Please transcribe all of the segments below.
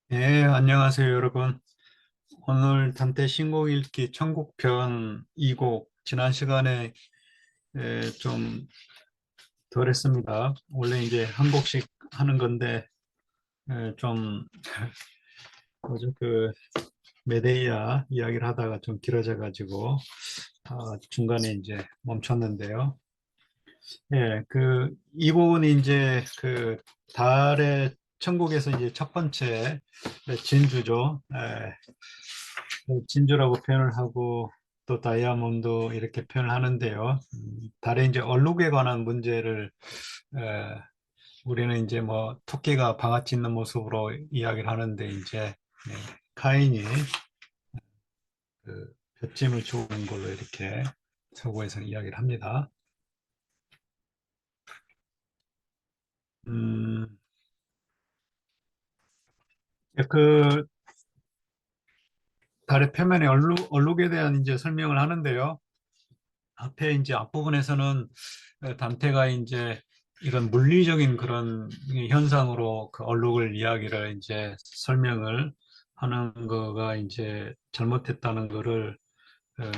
네, 안녕하세요, 여러분. 오늘 단테 신곡 읽기 천국편 2곡 지난 시간에 좀 덜 했습니다. 원래 이제 한 곡씩 하는 건데 좀 뭐죠 그 메데이아 이야기를 하다가 좀 길어져 가지고 중간에 이제 멈췄는데요. 이 곡은 이제 달의 천국에서 이제 첫 번째 진주죠. 진주라고 표현을 하고 또 다이아몬드 이렇게 표현을 하는데요. 달에 이제 얼룩에 관한 문제를 에, 우리는 이제 뭐 토끼가 방아 찧는 모습으로 이야기를 하는데 이제 카인이 볏짐을 주는 걸로 이렇게 서구에서 이야기를 합니다. 음, 그 달의 표면의 얼룩에 대한 이제 설명을 하는데요. 앞에 이제 앞부분에서는 단테가 이제 이런 물리적인 그런 현상으로 그 얼룩을 이야기를 이제 설명을 하는 거가 이제 잘못됐다는 거를 어,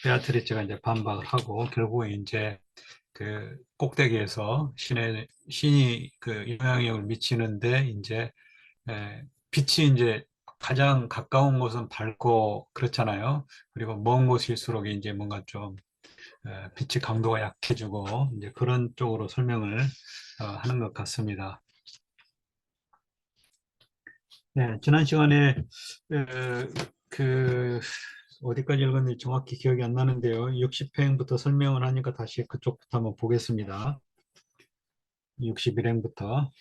베아트리체가 이제 반박을 하고 결국에 이제 그 꼭대기에서 신이 그 영향력을 미치는데 이제 빛이 이제 가장 가까운 곳은 밝고 그렇잖아요. 그리고 먼 곳일수록 이제 뭔가 좀 빛의 강도가 약해지고 이제 그런 쪽으로 설명을 하는 것 같습니다. 네, 지난 시간에 그 어디까지 읽었는지 정확히 기억이 안 나는데요. 60행부터 설명을 하니까 다시 그쪽부터 한번 보겠습니다. 61행부터.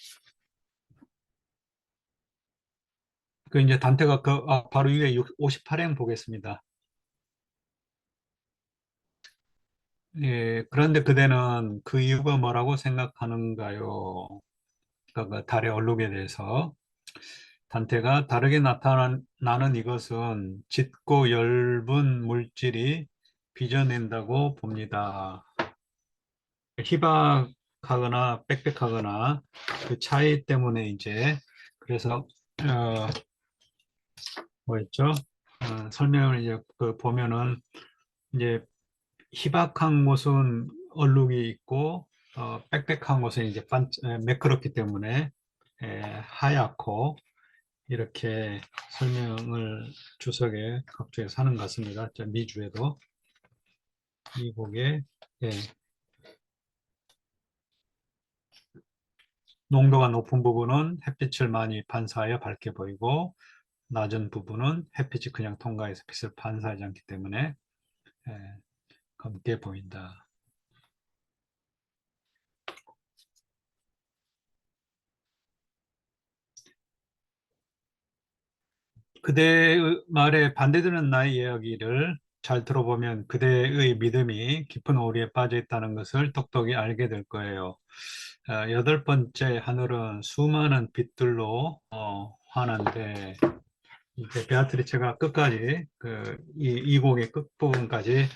그 이제 단테가 바로 위에 58행 보겠습니다. 그런데 그대는 그 이유가 뭐라고 생각하는가요? 그러니까 그 달의 얼룩에 대해서. 단테가 다르게 나타나는 이것은 짙고 엷은 물질이 빚어낸다고 봅니다. 희박하거나 빽빽하거나 그 차이 때문에 이제 그래서 뭐였죠? 설명을 이제 보면은 이제 희박한 곳은 얼룩이 있고 빽빽한 곳은 이제 매끄럽기 때문에 하얗고 이렇게 설명을 주석에 각주에서 하는 것 같습니다. 미주에도 미국의 예, 농도가 높은 부분은 햇빛을 많이 반사하여 밝게 보이고 낮은 부분은 햇빛이 그냥 통과해서 빛을 반사하지 않기 때문에 예, 검게 보인다. 그대의 말에 반대되는 나의 이야기를 잘 들어보면 그대의 믿음이 깊은 오리에 빠져 있다는 것을 똑똑히 알게 될 거예요. 여덟 번째 하늘은 수많은 빛들로 환한데 이제 베아트리체가 끝까지 이 곡의 끝부분까지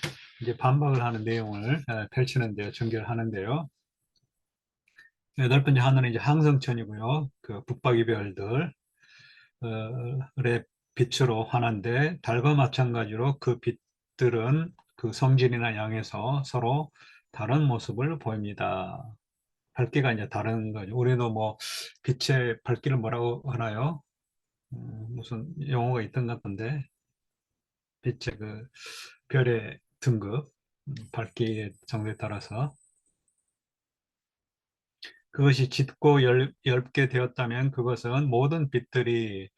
이제 반박을 하는 내용을 펼치는데요, 전개를 하는데요. 여덟 번째 하늘은 이제 항성천이고요, 그 북박이별들 의 빛으로 환한데 달과 마찬가지로 그 빛들은 그 성질이나 양에서 서로 다른 모습을 보입니다. 밝기가 이제 다른 거죠. 우리도 뭐 빛의 밝기를 뭐라고 하나요? 무슨 용어가 있던 것 같은데 빛의 그 별의 등급, 밝기의 정도에 따라서 그것이 짙고 엷게 되었다면 그것은 모든 빛들이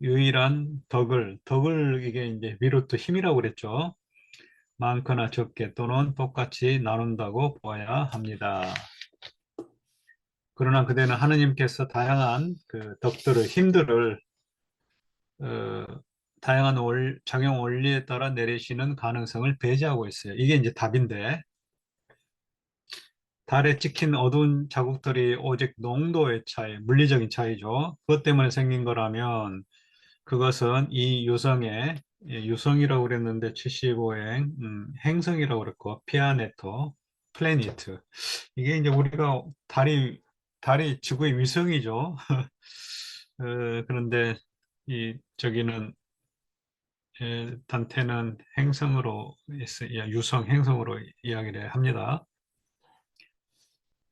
유일한 덕을 이게 이제 미루트 힘이라고 그랬죠. 많거나 적게 또는 똑같이 나눈다고 보아야 합니다. 그러나 그대는 하느님께서 다양한 그 덕들을 힘들을 어, 다양한 작용 원리에 따라 내리시는 가능성을 배제하고 있어요. 이게 이제 답인데 달에 찍힌 어두운 자국들이 오직 농도의 차이, 물리적인 차이죠. 그것 때문에 생긴 거라면 그것은 이 유성의 유성이라고 그랬는데 75행 행성이라고 그랬고 피아네토 플래니트 이게 이제 우리가 달이 지구의 위성이죠. 그런데 저기는 단테는 행성으로 유성 행성으로 이야기를 합니다.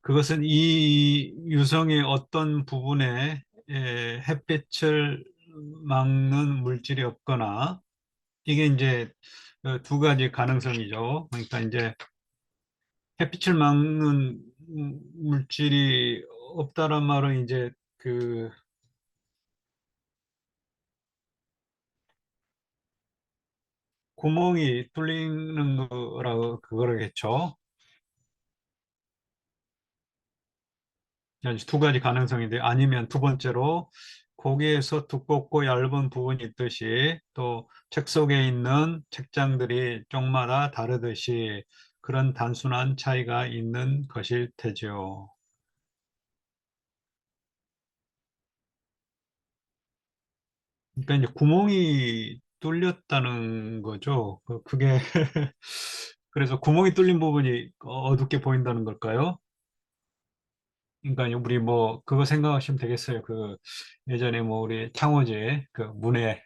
그것은 이 유성의 어떤 부분에 햇빛을 막는 물질이 없거나 이게 이제 두 가지 가능성이죠. 그러니까 이제 햇빛을 막는 물질이 없다란 말은 이제 그 구멍이 뚫리는 거라고 그거겠죠. 두 가지 가능성인데 아니면 두 번째로 거기에서 두껍고 얇은 부분이 있듯이 또 책 속에 있는 책장들이 쪽마다 다르듯이 그런 단순한 차이가 있는 것일 테죠. 그러니까 이제 구멍이 뚫렸다는 거죠. 그게 그래서 구멍이 뚫린 부분이 어둡게 보인다는 걸까요? 그러니까 우리 뭐 그거 생각하시면 되겠어요. 그 예전에 뭐 우리 창호지 그 문에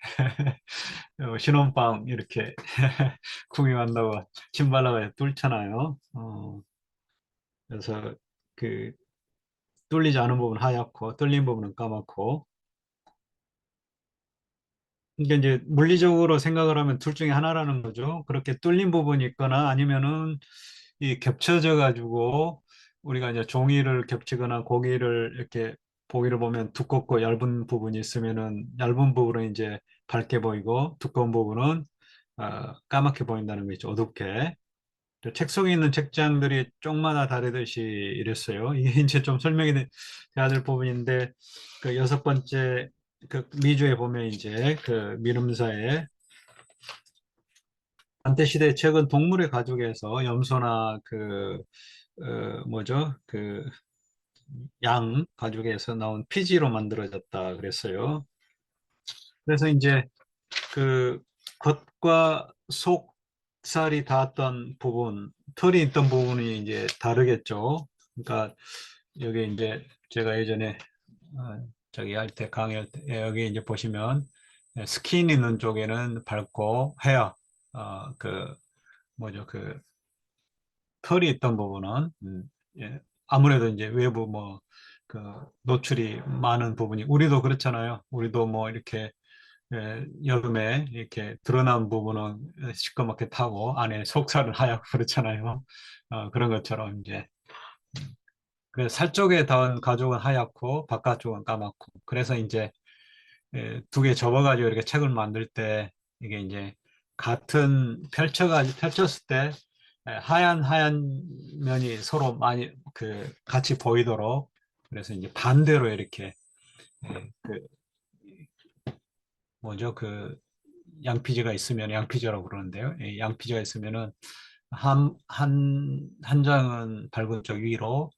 신혼방 이렇게 구경한다고 침 발라가 뚫잖아요. 그래서 그 뚫리지 않은 부분 하얗고 뚫린 부분은 까맣고 이게 이제 물리적으로 생각을 하면 둘 중에 하나라는 거죠. 그렇게 뚫린 부분이 있거나 아니면은 이 겹쳐져 가지고 우리가 이제 종이를 겹치거나 고기를 이렇게 보기를 보면 두껍고 얇은 부분이 있으면은 얇은 부분은 이제 밝게 보이고 두꺼운 부분은 까맣게 보인다는 거죠. 어둡게. 책 속에 있는 책장들이 쪽마다 다르듯이 이랬어요. 이게 이제 좀 설명이 돼야 될 부분인데 그 여섯 번째 그 미주에 보면 이제 그 미름사에 한때 시대 책은 동물의 가죽에서 염소나 뭐죠? 그 양 가죽에서 나온 피지로 만들어졌다 그랬어요. 그래서 이제 그 겉과 속살이 닿았던 부분, 털이 있던 부분이 이제 다르겠죠. 그러니까 여기 이제 제가 예전에 저기 할 때 강의할 때 여기 이제 보시면 스킨 있는 쪽에는 밝고 헤어 그 뭐죠 그 털이 있던 부분은 아무래도 이제 외부 뭐 그 노출이 많은 부분이 우리도 그렇잖아요. 우리도 뭐 이렇게 여름에 이렇게 드러난 부분은 시커멓게 타고 안에 속살은 하얗고 그렇잖아요. 그런 것처럼 이제 그래서 살 쪽에 닿은 가죽은 하얗고 바깥쪽은 까맣고 그래서 이제 두 개 접어가지고 이렇게 책을 만들 때 이게 이제 같은 펼쳤을 때 하얀 면이 서로 많이 그 같이 보이도록 그래서 이제 반대로 이렇게 그 뭐죠 그 양피지가 있으면 양피지라고 그러는데요. 이 양피지가 있으면은 한 장은 밝은 쪽 위로,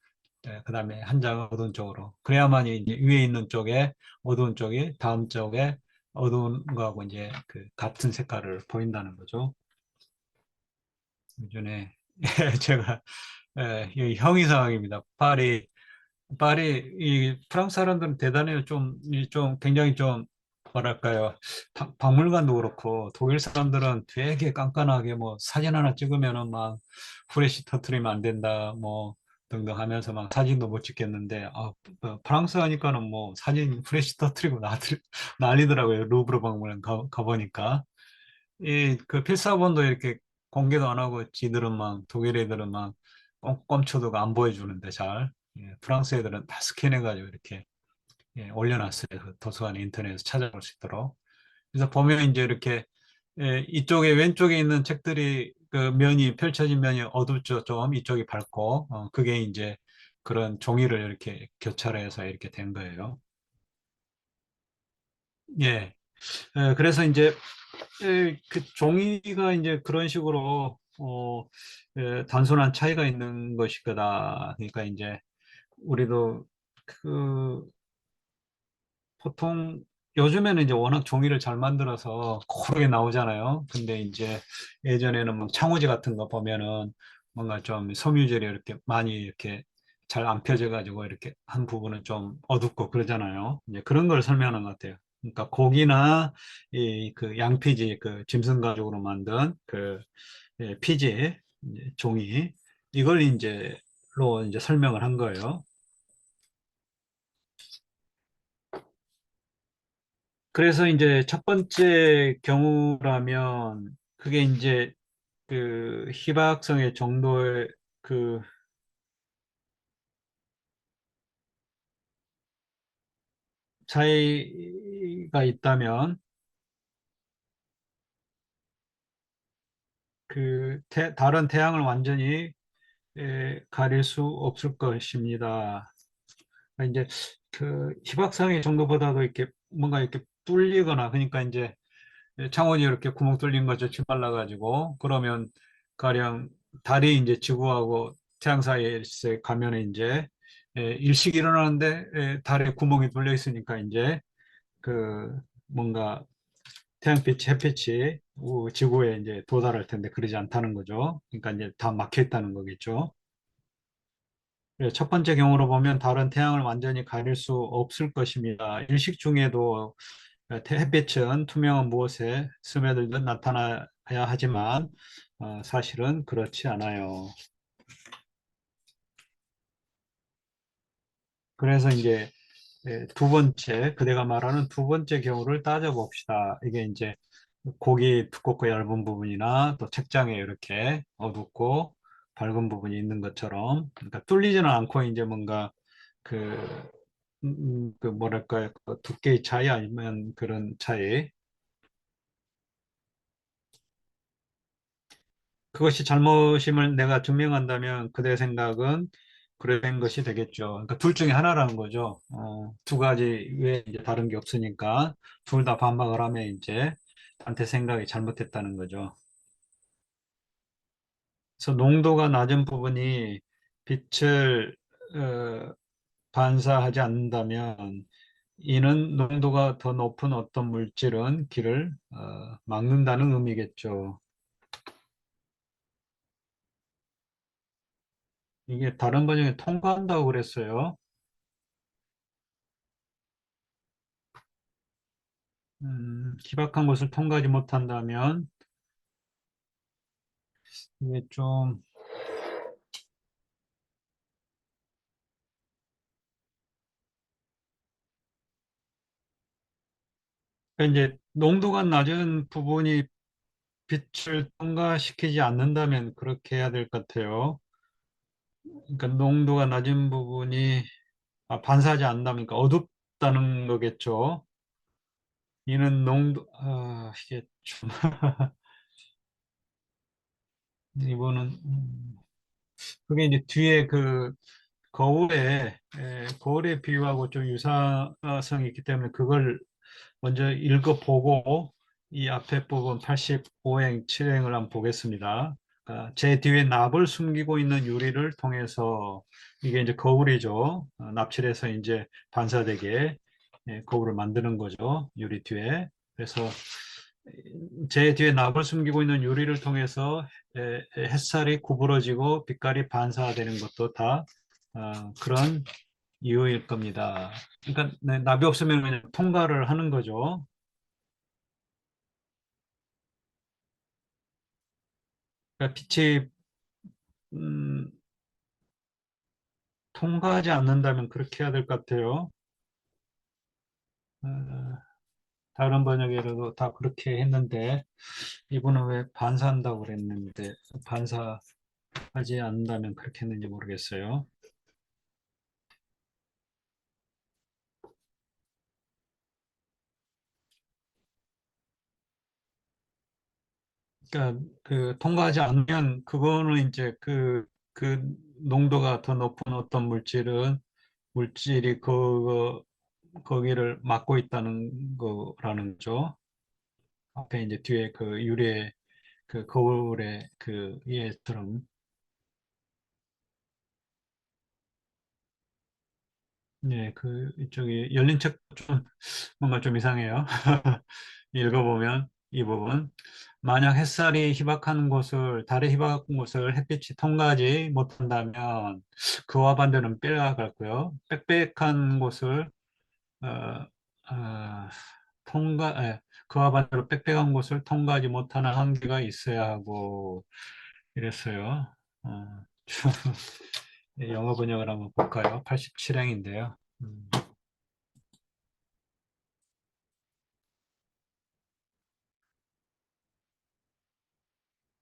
그다음에 한 장은 어두운 쪽으로. 그래야만 이제 위에 있는 쪽에 어두운 쪽이 다음 쪽에 어두운 거하고 이제 그 같은 색깔을 보인다는 거죠. 예전에 제가 이 형이상학입니다. 파리 이 프랑스 사람들은 대단해요. 좀 굉장히 좀 뭐랄까요. 박물관도 그렇고 독일 사람들은 되게 깐깐하게 뭐 사진 하나 찍으면은 막 후레쉬 터트리면 안 된다 뭐 등등 하면서 막 사진도 못 찍겠는데 프랑스 하니까는 뭐 사진 후레쉬 터트리고 난리더라고요. 루브르 박물관 가보니까 이 그 필사본도 이렇게 공개도 안 하고 지들은 막 독일 애들은 막 꼼꼼쳐도 안 보여주는데 잘 프랑스 애들은 다 스캔해가지고 이렇게 올려놨어요. 그 도서관 인터넷에서 찾아볼 수 있도록. 그래서 보면 이제 이렇게 이쪽에 왼쪽에 있는 책들이 그 면이 펼쳐진 면이 어둡죠. 좀 이쪽이 밝고 그게 이제 그런 종이를 이렇게 교차해서 이렇게 된 거예요. 예. 그래서 이제 그 종이가 이제 그런 식으로 단순한 차이가 있는 것이 거다. 그러니까 이제 우리도 그 보통 요즘에는 이제 워낙 종이를 잘 만들어서 고르게 나오잖아요. 근데 이제 예전에는 뭐 창호지 같은 거 보면은 뭔가 좀 섬유질이 이렇게 많이 이렇게 잘 안 펴져 가지고 이렇게 한 부분은 좀 어둡고 그러잖아요. 이제 그런 걸 설명하는 것 같아요. 그러니까 고기나 이 그 양피지 그 짐승 가죽으로 만든 그 피지 이제 종이 이걸 이제로 이제 설명을 한 거예요. 그래서 이제 첫 번째 경우라면 그게 이제 그 희박성의 정도의 그 차이가 있다면 다른 태양을 완전히 가릴 수 없을 것입니다. 그러니까 이제 그 희박성의 정도보다도 이렇게 뭔가 이렇게 뚫리거나 그러니까 이제 창원이 이렇게 구멍 뚫린 거죠. 침 발라가지고 그러면 가령 달이 이제 지구하고 태양 사이에 가면 이제 일식이 일어나는데 달에 구멍이 뚫려 있으니까 이제 그 뭔가 태양빛, 햇빛이 지구에 이제 도달할 텐데 그러지 않다는 거죠. 그러니까 이제 다 막혀 있다는 거겠죠. 그래서 첫 번째 경우로 보면 달은 태양을 완전히 가릴 수 없을 것입니다. 일식 중에도 햇빛은 투명한 무엇에 스며들듯 나타나야 하지만 사실은 그렇지 않아요. 그래서 이제 두 번째, 그대가 말하는 두 번째 경우를 따져봅시다. 이게 이제 곡이 두껍고 얇은 부분이나 또 책장에 이렇게 어둡고 밝은 부분이 있는 것처럼, 그러니까 뚫리지는 않고 이제 뭔가 그, 그 뭐랄까요, 그 두께의 차이 아니면 그런 차이. 그것이 잘못임을 내가 증명한다면 그대 생각은 그래 된 것이 되겠죠. 그러니까 둘 중에 하나라는 거죠. 두 가지 외에 이제 다른 게 없으니까 둘 다 반박을 하면 이제 한테 생각이 잘못했다는 거죠. 그래서 농도가 낮은 부분이 빛을 어, 반사하지 않는다면 이는 농도가 더 높은 어떤 물질은 길을 막는다는 의미겠죠. 이게 다른 번역에 통과한다고 그랬어요. 기박한 것을 통과하지 못한다면 이게 좀 그러니까 이제 농도가 낮은 부분이 빛을 통과시키지 않는다면 그렇게 해야 될 것 같아요. 그러니까 농도가 낮은 부분이 반사하지 않는다면 그러니까 어둡다는 거겠죠. 이는 농도 이게 좀 이거는 그게 이제 뒤에 그 거울에 비유하고 좀 유사성이 있기 때문에 그걸 먼저 읽어보고 이 앞에 부분 85행, 7행을 한번 보겠습니다. 제 뒤에 납을 숨기고 있는 유리를 통해서 이게 이제 거울이죠. 납칠해서 이제 반사되게 거울을 만드는 거죠. 유리 뒤에. 그래서 제 뒤에 납을 숨기고 있는 유리를 통해서 햇살이 구부러지고 빛깔이 반사되는 것도 다 그런 이유일 겁니다. 그러니까 네, 납이 없으면 그냥 통과를 하는 거죠. 그러니까 빛이 음, 통과하지 않는다면 그렇게 해야 될 것 같아요. 어, 다른 번역에도 다 그렇게 했는데 이분은 왜 반사한다고 그랬는데 반사하지 않는다면 그렇게 했는지 모르겠어요. 그러니까 그 통과하지 않으면 그거는 이제 그 농도가 더 높은 어떤 물질이 거기를 막고 있다는 거라는 거죠. 앞에 이제 뒤에 그 유리의 그 거울의 그 얘처럼 네, 그 이쪽이 열린 책 좀 뭔가 좀 이상해요. 읽어보면 이 부분 만약 햇살이 희박한 곳을 달의 희박한 곳을 햇빛이 통과하지 못한다면 그와 반대는 뼈가 같고요. 빽빽한 곳을 어, 어, 그와 반대로 빽빽한 곳을 통과하지 못하는 한계가 있어야 하고 이랬어요. 어, 영어 번역을 한번 볼까요? 87행인데요.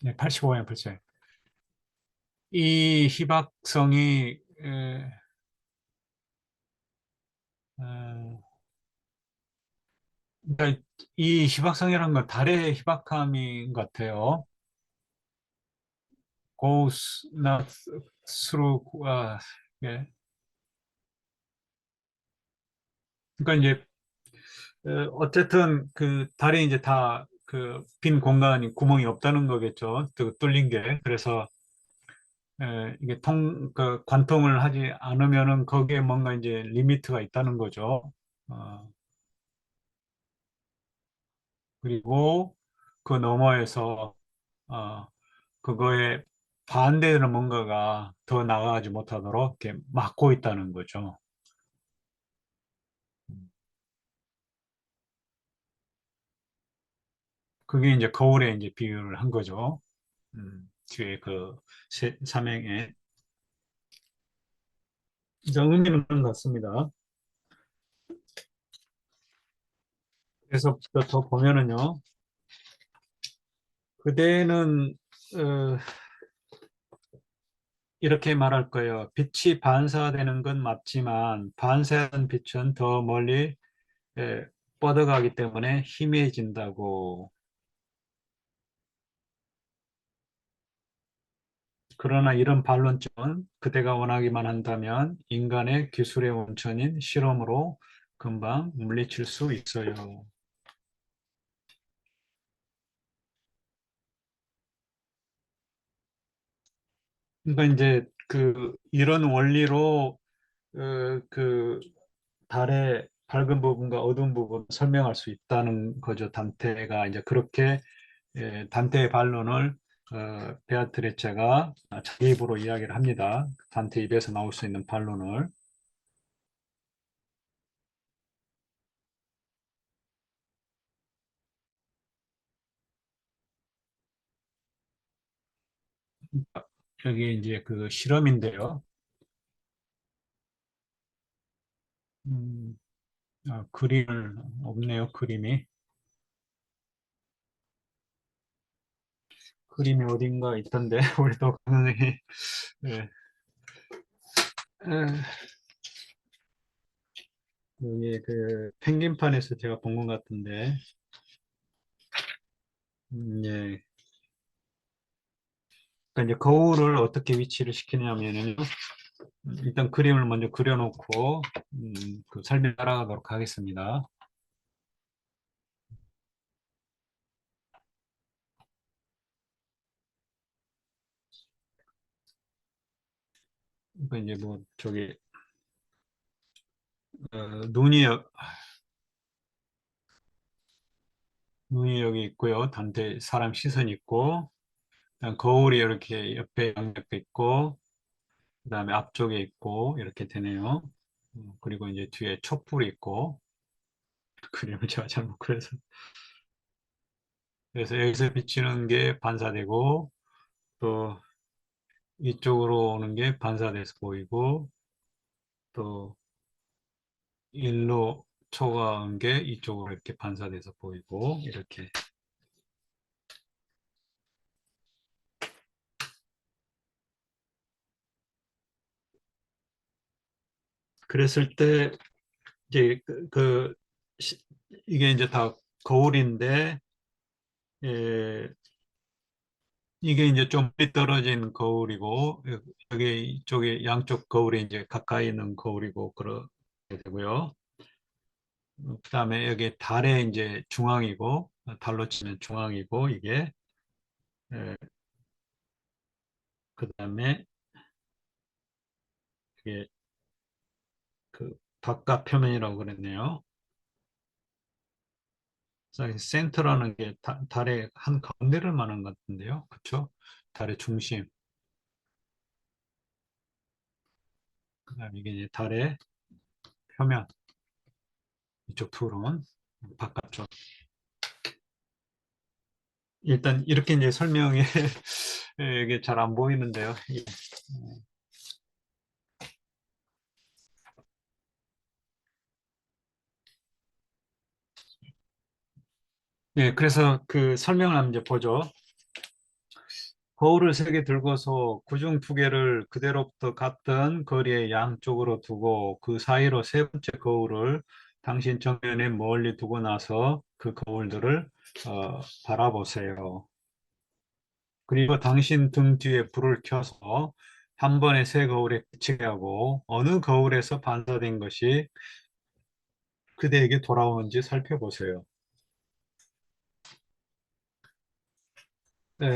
네, 85행, 8이 희박성이 어, 그러니까 이 희박성이라는 건 달의 희박함인 것 같아요. Goes not through, 예. 그러니까 이제 어쨌든 그 달에 이제 다 그 빈 공간이 구멍이 없다는 거겠죠. 뚫린 게. 그래서 이게 그 관통을 하지 않으면은 거기에 뭔가 이제 리미트가 있다는 거죠. 어, 그리고 그 너머에서 어, 그거에 반대되는 뭔가가 더 나아가지 못하도록 이렇게 막고 있다는 거죠. 그게 이제 거울에 이제 비유를 한 거죠. 뒤에 그 삼행에 이제 의미는 그런 것 같습니다. 그래서 더 보면은요, 그대는 어, 이렇게 말할 거예요. 빛이 반사되는 건 맞지만 반사한 빛은 더 멀리 에, 뻗어가기 때문에 희미해진다고. 그러나 이런 반론점은 그대가 원하기만 한다면 인간의 기술의 원천인 실험으로 금방 물리칠 수 있어요. 그러니까 이제 그 이런 원리로 그 달의 밝은 부분과 어두운 부분을 설명할 수 있다는 거죠. 단테가 이제 그렇게 단테의 반론을 베아트리체가 자기 입으로 이야기를 합니다. 단테 입에서 나올 수 있는 반론을. 여기 이제 그 실험인데요. 음, 그림을 없네요. 그림이 어딘가 있던데 우리도 선생님이 예. 에, 여기 그 펭귄판에서 제가 본 것 같은데 예. 그러니까 이제 거울을 어떻게 위치를 시키냐면요. 일단 그림을 먼저 그려놓고 그 설명 따라가도록 하겠습니다. 그러니까 이제 뭐 저기 어, 눈이 여- 눈이 여기 있고요. 단대 사람 시선이 있고 그다음 거울이 이렇게 옆에 양옆에 있고 그다음에 앞쪽에 있고 이렇게 되네요. 그리고 이제 뒤에 촛불이 있고 그림을 제가 잘못 그려서 그래서 여기서 비치는 게 반사되고 또 이쪽으로 오는 게 반사돼서 보이고 또 일로 초가 온 게 이쪽으로 이렇게 반사돼서 보이고 이렇게 그랬을 때 이제 시- 이게 이제 다 거울인데 예, 이게 이제 좀 멀리 떨어진 거울이고 여기 이쪽에 양쪽 거울이 이제 가까이 있는 거울이고 그렇게 되고요. 그다음에 여기 달의 이제 중앙이고 달로 치면 중앙이고 이게 예, 그다음에 이게 그 바깥 표면이라고 그랬네요. 그래서 센터라는 게 달의 한 가운데를 말하는 것 같은데요. 그렇죠? 달의 중심. 그다음에 이게 이제 달의 표면 이쪽 둘은. 바깥쪽. 일단 이렇게 이제 설명이 이게 잘 안 보이는데요. 예. 예, 그래서 그 설명을 한번 이제 보죠. 거울을 세 개 들고서 그중 두 개를 그대로부터 같은 거리의 양쪽으로 두고 그 사이로 세 번째 거울을 당신 정면에 멀리 두고 나서 그 거울들을 바라보세요. 그리고 당신 등 뒤에 불을 켜서 한 번에 세 거울에 비치게 하고 어느 거울에서 반사된 것이 그대에게 돌아오는지 살펴보세요.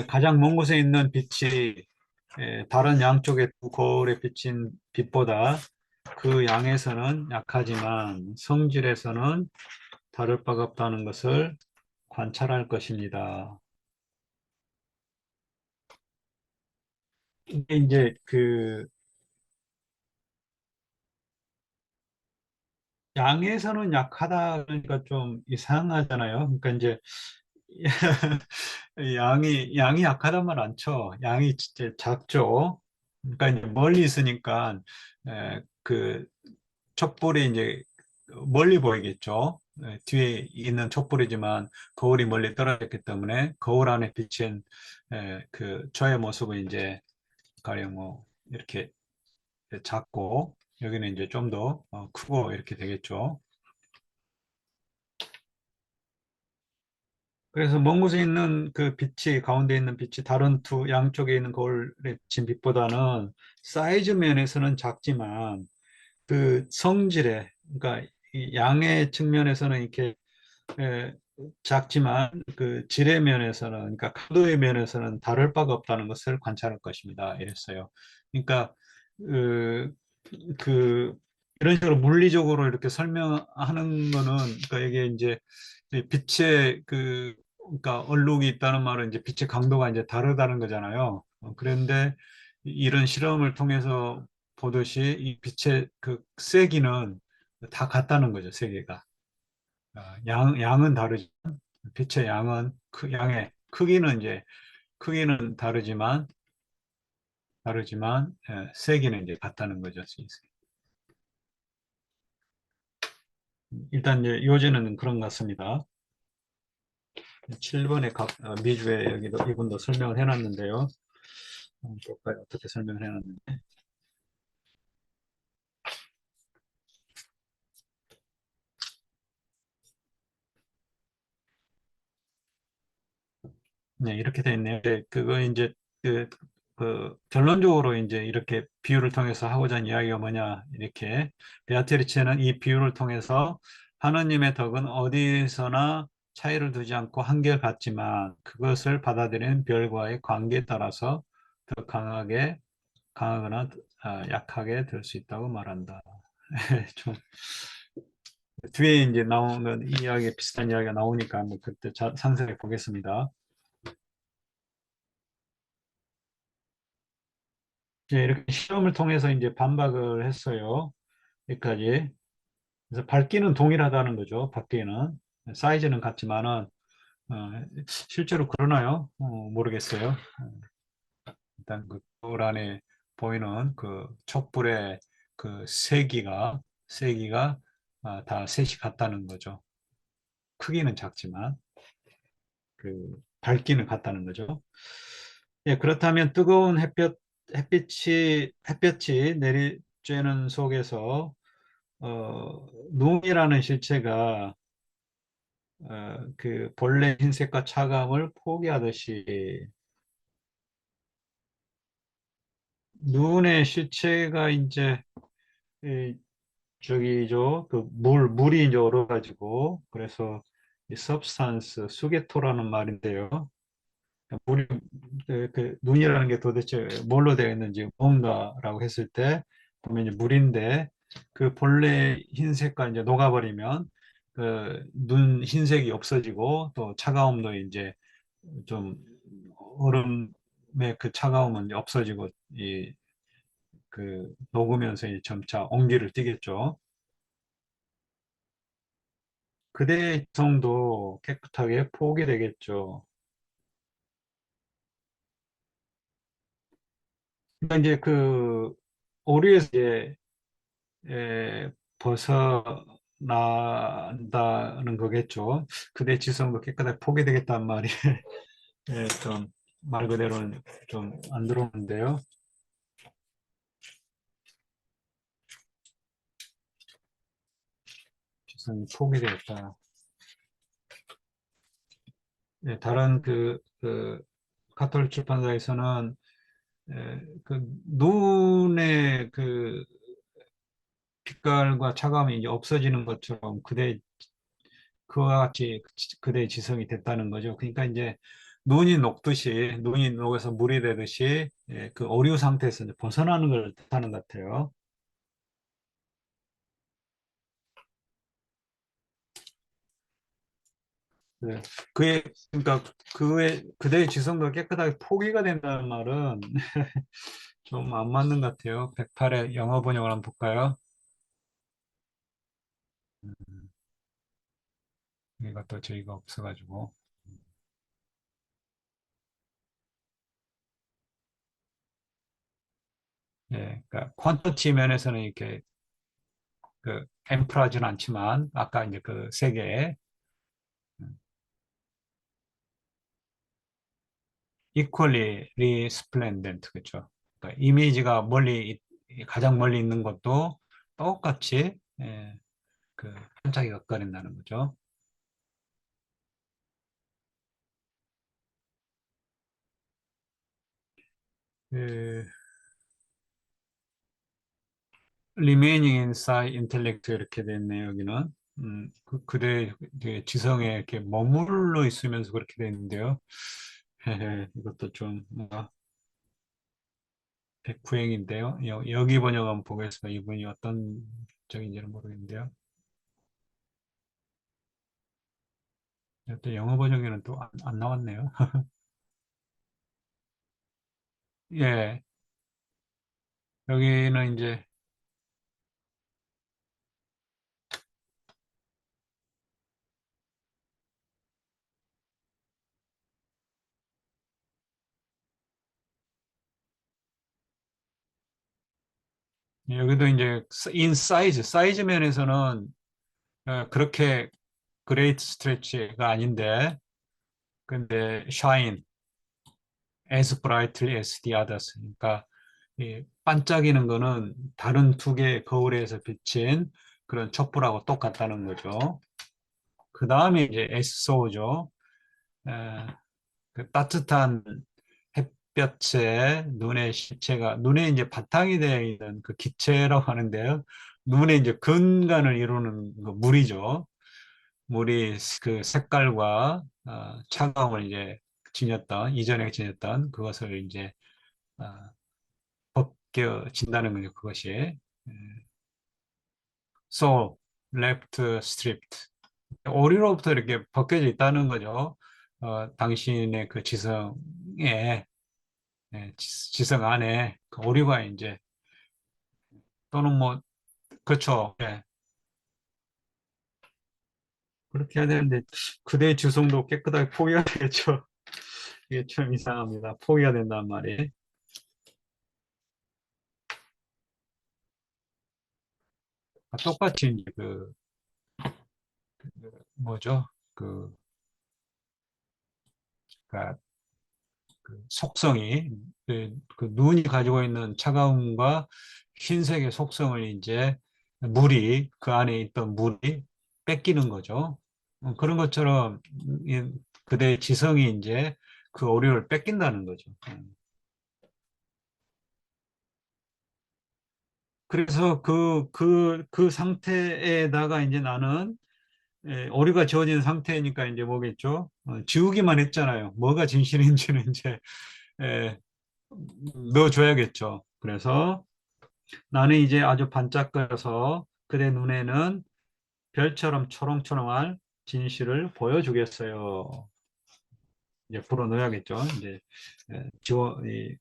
가장 먼 곳에 있는 빛이 다른 양쪽의 두 거울에 비친 빛보다 그 양에서는 약하지만 성질에서는 다를 바가 없다는 것을 관찰할 것입니다. 이게 이제 그 양에서는 약하다 그러니까 좀 이상하잖아요. 그러니까 이제 양이 약하단 말 안 쳐. 양이 진짜 작죠. 그러니까 이제 멀리 있으니까 그 촛불이 이제 멀리 보이겠죠. 뒤에 있는 촛불이지만 거울이 멀리 떨어졌기 때문에 거울 안에 비친 그 저의 모습은 이제 가령 뭐 이렇게 작고 여기는 이제 좀 더 크고 이렇게 되겠죠. 그래서 먼 곳에 있는 그 빛이 가운데 있는 빛이 다른 두 양쪽에 있는 거울에 비친 빛보다는 사이즈 면에서는 작지만 그 성질에 그러니까 이 양의 측면에서는 이렇게 에, 작지만 그 질의 면에서는 그러니까 강도의 면에서는 다를 바가 없다는 것을 관찰할 것입니다. 이랬어요. 그러니까 그, 그 이런 식으로 물리적으로 이렇게 설명하는 거는 그러니까 이게 이제 빛의 그 그러니까 얼룩이 있다는 말은 이제 빛의 강도가 이제 다르다는 거잖아요. 그런데 이런 실험을 통해서 보듯이 이 빛의 그 세기는 다 같다는 거죠, 세계가. 양은 다르지. 빛의 양은 양의 크기는 이제 크기는 다르지만 세기는 이제 같다는 거죠. 일단 이제 요지는 그런 것 같습니다. 7번의 미주에 여기도 이분도 설명을 해놨는데요. 볼까요? 어떻게 설명을 해놨는지. 네, 이렇게 돼 있네요. 그거 이제 그, 그 결론적으로 이제 이렇게 비유를 통해서 하고자 하는 이야기가 뭐냐 이렇게 베아트리체는 이 비유를 통해서 하느님의 덕은 어디서나 차이를 두지 않고 한결같지만 그것을 받아들이는 별과의 관계에 따라서 더 강하거나 약하게 될 수 있다고 말한다. 좀 뒤에 이제 나오는 이야기 비슷한 이야기가 나오니까 뭐 그때 상세히 보겠습니다. 이제 이렇게 실험을 통해서 이제 반박을 했어요. 여기까지. 그래서 밝기는 동일하다는 거죠. 밝기는. 사이즈는 같지만은, 어, 실제로 그러나요? 모르겠어요. 일단 그 거울 안에 보이는 그 촛불의 그 세기가 다 셋이 같다는 거죠. 크기는 작지만, 그 밝기는 같다는 거죠. 예, 그렇다면 뜨거운 햇볕이 내리쬐는 속에서 눈이라는 실체가 그 본래 흰색과 차가움을 포기하듯이 눈의 실체가 이제 이 저기죠 그 물이 이제 얼어가지고 그래서 이 substance 수개토라는 말인데요. 물이 그 눈이라는 게 도대체 뭘로 되어 있는지 뭔가라고 했을 때 보면 이제 물인데 그 본래 흰색과 이제 녹아버리면 그 눈 흰색이 없어지고 또 차가움도 이제 좀 얼음의 그 차가움은 이제 없어지고 이 그 녹으면서 이 점차 온기를 띠겠죠. 그대의 지성도 깨끗하게 포기되겠죠. 그러니까 이제 그 오류에서 이제 벗어난다는 거겠죠. 그대의 지성도 깨끗하게 포기되겠다는 말이 좀 말 그대로는 좀 안 들어오는데요. 지성이 포기되겠다. 다른 그 카톨릭 출판사에서는 그 눈의 그 빛깔과 차감이 이제 없어지는 것처럼 그와 같이 그대의 지성이 됐다는 거죠. 그러니까 이제 눈이 녹아서 물이 되듯이 그 오류 상태에서 이제 벗어나는 걸 뜻하는 것 같아요. 네. 그러니까 그대의 지성도 깨끗하게 포기가 된다는 말은 좀 안 맞는 것 같아요. 108의 영어 번역을 한번 볼까요? 음, 이것도 저희가 없어가지고. 그러니까 퀀터티 면에서는 이렇게 그 엠프하지는 않지만 아까 이제 그 세 개의 equally resplendent 그죠? 그러니까 이미지가 가장 멀리 있는 것도 똑같이 그 반짝이가 거린다는 거죠. 그 remaining inside intellect 이렇게 돼 있네요, 여기는. 그대 지성에 이렇게 머물러 있으면서 그렇게 돼 있는데요. 이것도 좀 뭔가 백구행인데요. 여기 번역 한번 보겠습니다. 이분이 어떤 적인지는 모르겠는데요. 또 영어 번역에는 또 안 나왔네요. 예, 여기는 이제 여기도 이제 in 사이즈 면에서는 그렇게 그레이트 스트레치가 아닌데 근데 shine as brightly as the others. 그러니까 이 반짝이는 거는 다른 두 개의 거울에서 비친 그런 촛불하고 똑같다는 거죠. 그 다음에 이제 SO죠. 그 따뜻한 햇볕에 눈에 이제 바탕이 되어 있는 그 기체라고 하는데요. 눈에 이제 근간을 이루는 그 물이죠. 물이 그 색깔과 차가움을 이제 이전에 지녔던 그것을 이제 어, 벗겨진다는 거죠. 그것이. So, left stripped. 오리로부터 이렇게 벗겨져 있다는 거죠. 당신의 그 지성에 지성 안에 그 오류가 이제 또는 뭐 그렇죠. 그렇게 해야 되는데 그대의 지성도 깨끗하게 포기해야 되겠죠. 이게 참 이상합니다. 포기해야 된단 말이. 똑같이 이제 뭐죠? 그러니까 그 속성이 그 눈이 가지고 있는 차가움과 흰색의 속성을 이제 그 안에 있던 물이 뺏기는 거죠. 그런 것처럼 그대의 지성이 이제 그 오류를 뺏긴다는 거죠. 그래서 그 상태에다가 이제 나는 오류가 지워진 상태니까 이제 뭐겠죠? 지우기만 했잖아요. 뭐가 진실인지는 이제 에, 넣어줘야겠죠. 그래서 나는 이제 아주 반짝거려서 그대 눈에는 별처럼 초롱초롱할 진실을 보여주겠어요. 이제 불어넣어야겠죠. 이제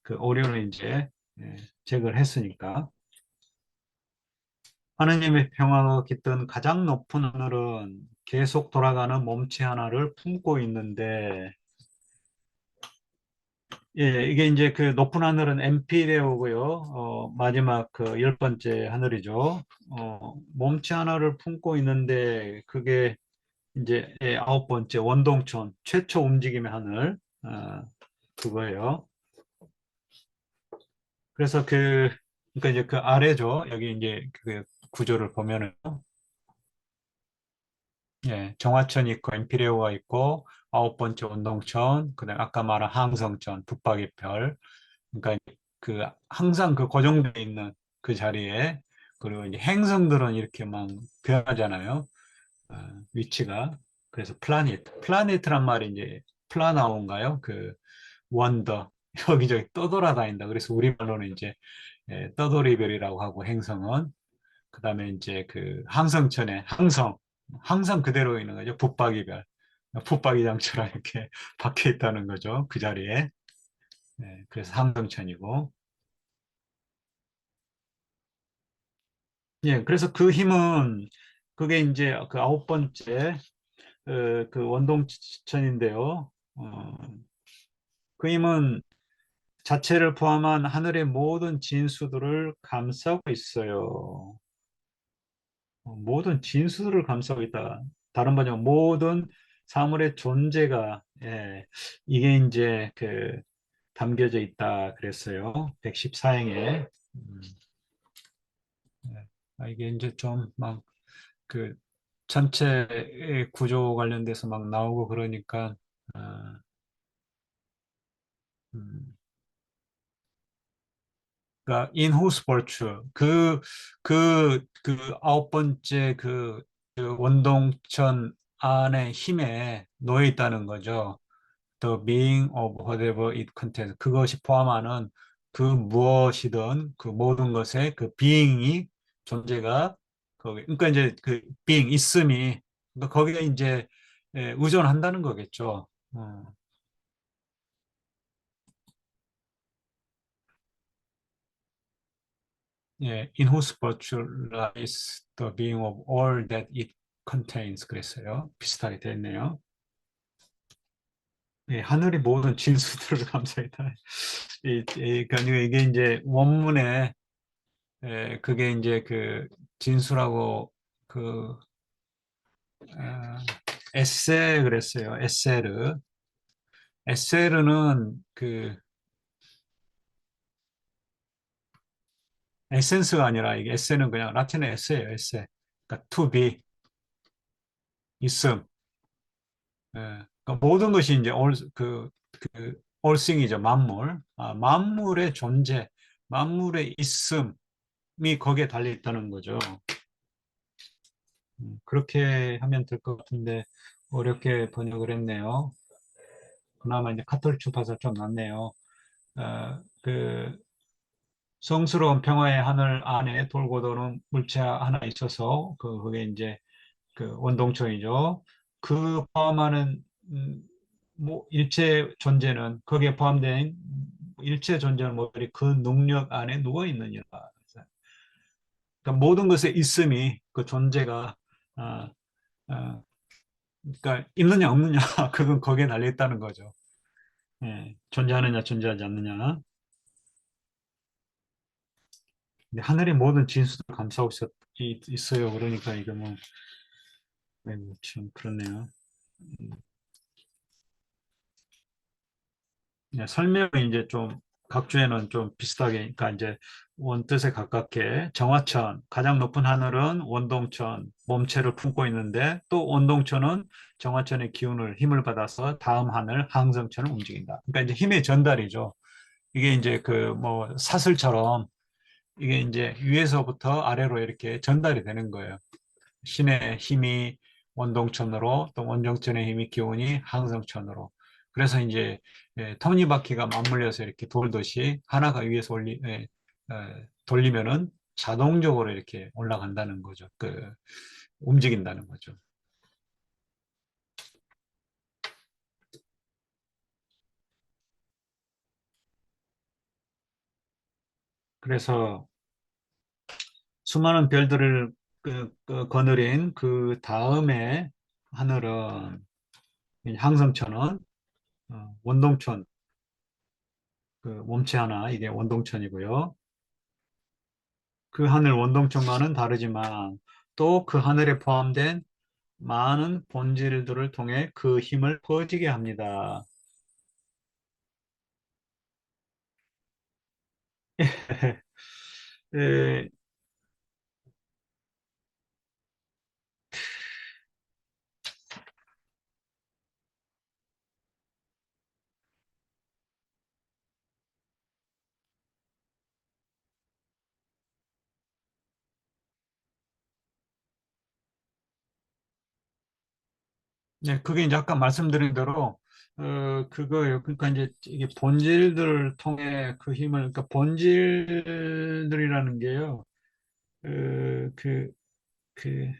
그 오류를 이제 제거를 했으니까. 하느님의 평화가 깃든 가장 높은 하늘은 계속 돌아가는 몸체 하나를 품고 있는데, 예, 이게 이제 그 높은 하늘은 엠피레오고요. 마지막 그 열 번째 하늘이죠. 몸체 하나를 품고 있는데 그게 이제 아홉 번째 원동천 최초 움직임의 하늘, 그거예요. 그래서 그러니까 이제 그 아래죠. 여기 이제 그 구조를 보면은 예, 정화천이 있고 엠피레오가 있고 아홉 번째 원동천, 그다음 아까 말한 항성천, 북박의 별. 그러니까 그 항상 그 고정되어 있는 그 자리에, 그리고 이제 행성들은 이렇게 막 변하잖아요. 어, 위치가. 그래서 플라네트란 말이 이제 플라나오인가요? 그 원더 여기저기 떠돌아다닌다. 그래서 우리말로는 이제 떠돌이별이라고 하고, 행성은 그다음에 이제 그 항성천에 항상 그대로 있는 거죠. 붙박이별, 붙박이장처럼 이렇게 박혀 있다는 거죠. 그 자리에. 그래서 항성천이고. 예, 그래서 그 힘은 그게 이제 그 아홉 번째 그 원동천인데요. 그 힘은 자체를 포함한 하늘의 모든 진수들을 감싸고 있어요. 모든 진수들을 감싸고 있다. 다른 말로 모든 사물의 존재가, 이게 이제 그 담겨져 있다 그랬어요. 114행에. 이게 이제 좀 막 그 전체의 구조 관련돼서 막 나오고 그러니까, 아, 음, 그러니까 in whose virtue, 그 아홉 번째 그 원동천 안에 힘에 놓여 있다는 거죠. The being of whatever it contains. 그것이 포함하는 그 무엇이든 그 모든 것의 그 being이, 존재가 거기, 그러니까 이제 그 being 있음이, 그러니까 거기에 이제 의존한다는 거겠죠. 예, in whose virtue lies the being of all that it contains. 그랬어요. 비슷하게 됐네요. 예, 하늘이 모든 진수들을 감싸있다. 그러니까 이게 이제 원문에, 그게 이제 그 진수라고 그 에세 그랬어요. 에세르. 에세르는 그 에센스가 아니라, 이게 에세는 그냥 라틴의 에세예요. 에세. 그러니까 to be, 있음. 그러니까 모든 것이 이제 그 all thing이죠. 만물. 만물의 존재, 만물의 있음이 거기에 달려 있다는 거죠. 그렇게 하면 될 것 같은데 어렵게 번역을 했네요. 그나마 이제 카톨릭 주파사 좀 낫네요. 그 성스러운 평화의 하늘 안에 돌고 도는 물체 하나 있어서 그게 이제 그 원동천이죠. 그 포함하는 뭐 일체 존재는, 거기에 포함된 일체 존재는 뭐그 능력 안에 누워 있느니라. 그러니까 모든 것의 있음이, 그 존재가, 아, 아, 그러니까 있느냐 없느냐 그건 거기에 달려 있다는 거죠. 존재하느냐 존재하지 않느냐. 근데 하늘의 모든 진수를 감싸고 있어요. 그러니까 이게 뭐, 참 그렇네요. 음. 설명이 이제 좀 각주에는 좀 비슷하게, 그러니까 이제 원뜻에 가깝게 정화천, 가장 높은 하늘은 원동천, 몸체를 품고 있는데, 또 원동천은 정화천의 기운을, 힘을 받아서 다음 하늘 항성천을 움직인다. 그러니까 이제 힘의 전달이죠. 이게 이제 그 뭐 사슬처럼 이게 이제 위에서부터 아래로 이렇게 전달이 되는 거예요. 신의 힘이 원동천으로, 또 원정천의 힘이, 기운이 항성천으로. 그래서 이제 톱니바퀴가 맞물려서 이렇게 돌듯이 하나가 위에서 돌리면은 자동적으로 이렇게 올라간다는 거죠. 움직인다는 거죠. 그래서 수많은 별들을 거느린 그 다음에 하늘은 항성천은 원동천, 그 몸체 하나 이게 원동천이고요. 그 하늘 원동천과는 다르지만 또 그 하늘에 포함된 많은 본질들을 통해 그 힘을 퍼지게 합니다. 에, 네, 그게 이제 아까 말씀드린 대로 그거예요. 그러니까 이제 이게 본질들을 통해 그 힘을, 그러니까 본질들이라는 게요. 그, 그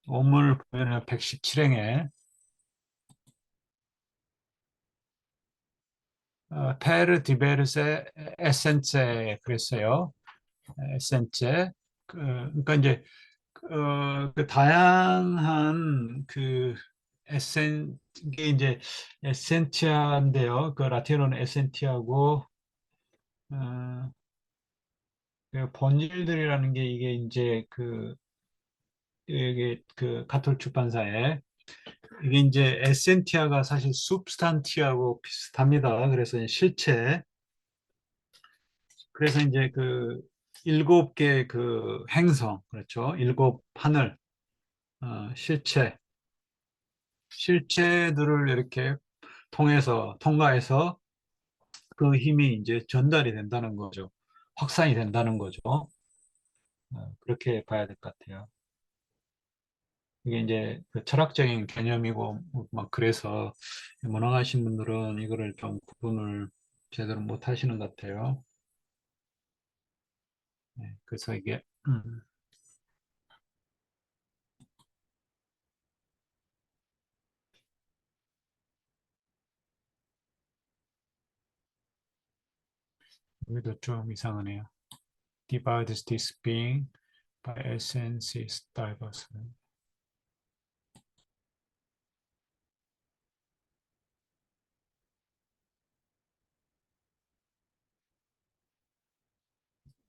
원문을 보면 117행에 페르 디베르세 에센체 그랬어요. 에센체. 그러니까 이제 그 다양한 그 이게 이제 에센티아인데요. 그 라틴어는 에센티아고 어, 그 본질들이라는 게 이게 이제 이게 그 가톨 출판사에 이게 이제 에센티아가 사실 substantia하고 비슷합니다. 그래서 이제 실체. 그래서 이제 그 일곱 개 그 행성, 그렇죠? 일곱 하늘, 실체들을 이렇게 통과해서 그 힘이 이제 전달이 된다는 거죠. 확산이 된다는 거죠. 그렇게 봐야 될 것 같아요. 이게 이제 그 철학적인 개념이고 막 그래서 문학하신 분들은 이거를 좀 구분을 제대로 못 하시는 것 같아요. 네, 그래서 이게 여기도 좀 이상하네요. Divides this being by essence is diverse.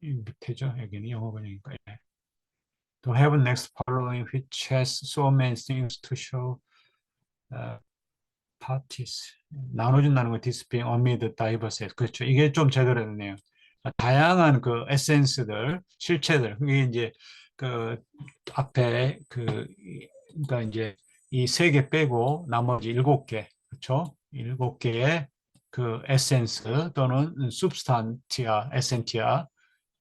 이 밑에죠. 여기는 영어 번역이니까. 예. To have next following which has so many things to show uh, parties. 나눠준다는 거 디스플레이 amid diverse. 그렇죠. 이게 좀 제대로 됐네요. 다양한 그 에센스들, 실체들. 이게 이제 그 앞에 그러니까 이제 이 세 개 빼고 나머지 일곱 개, 그렇죠? 일곱 개의 그 에센스 또는 substantia, essentia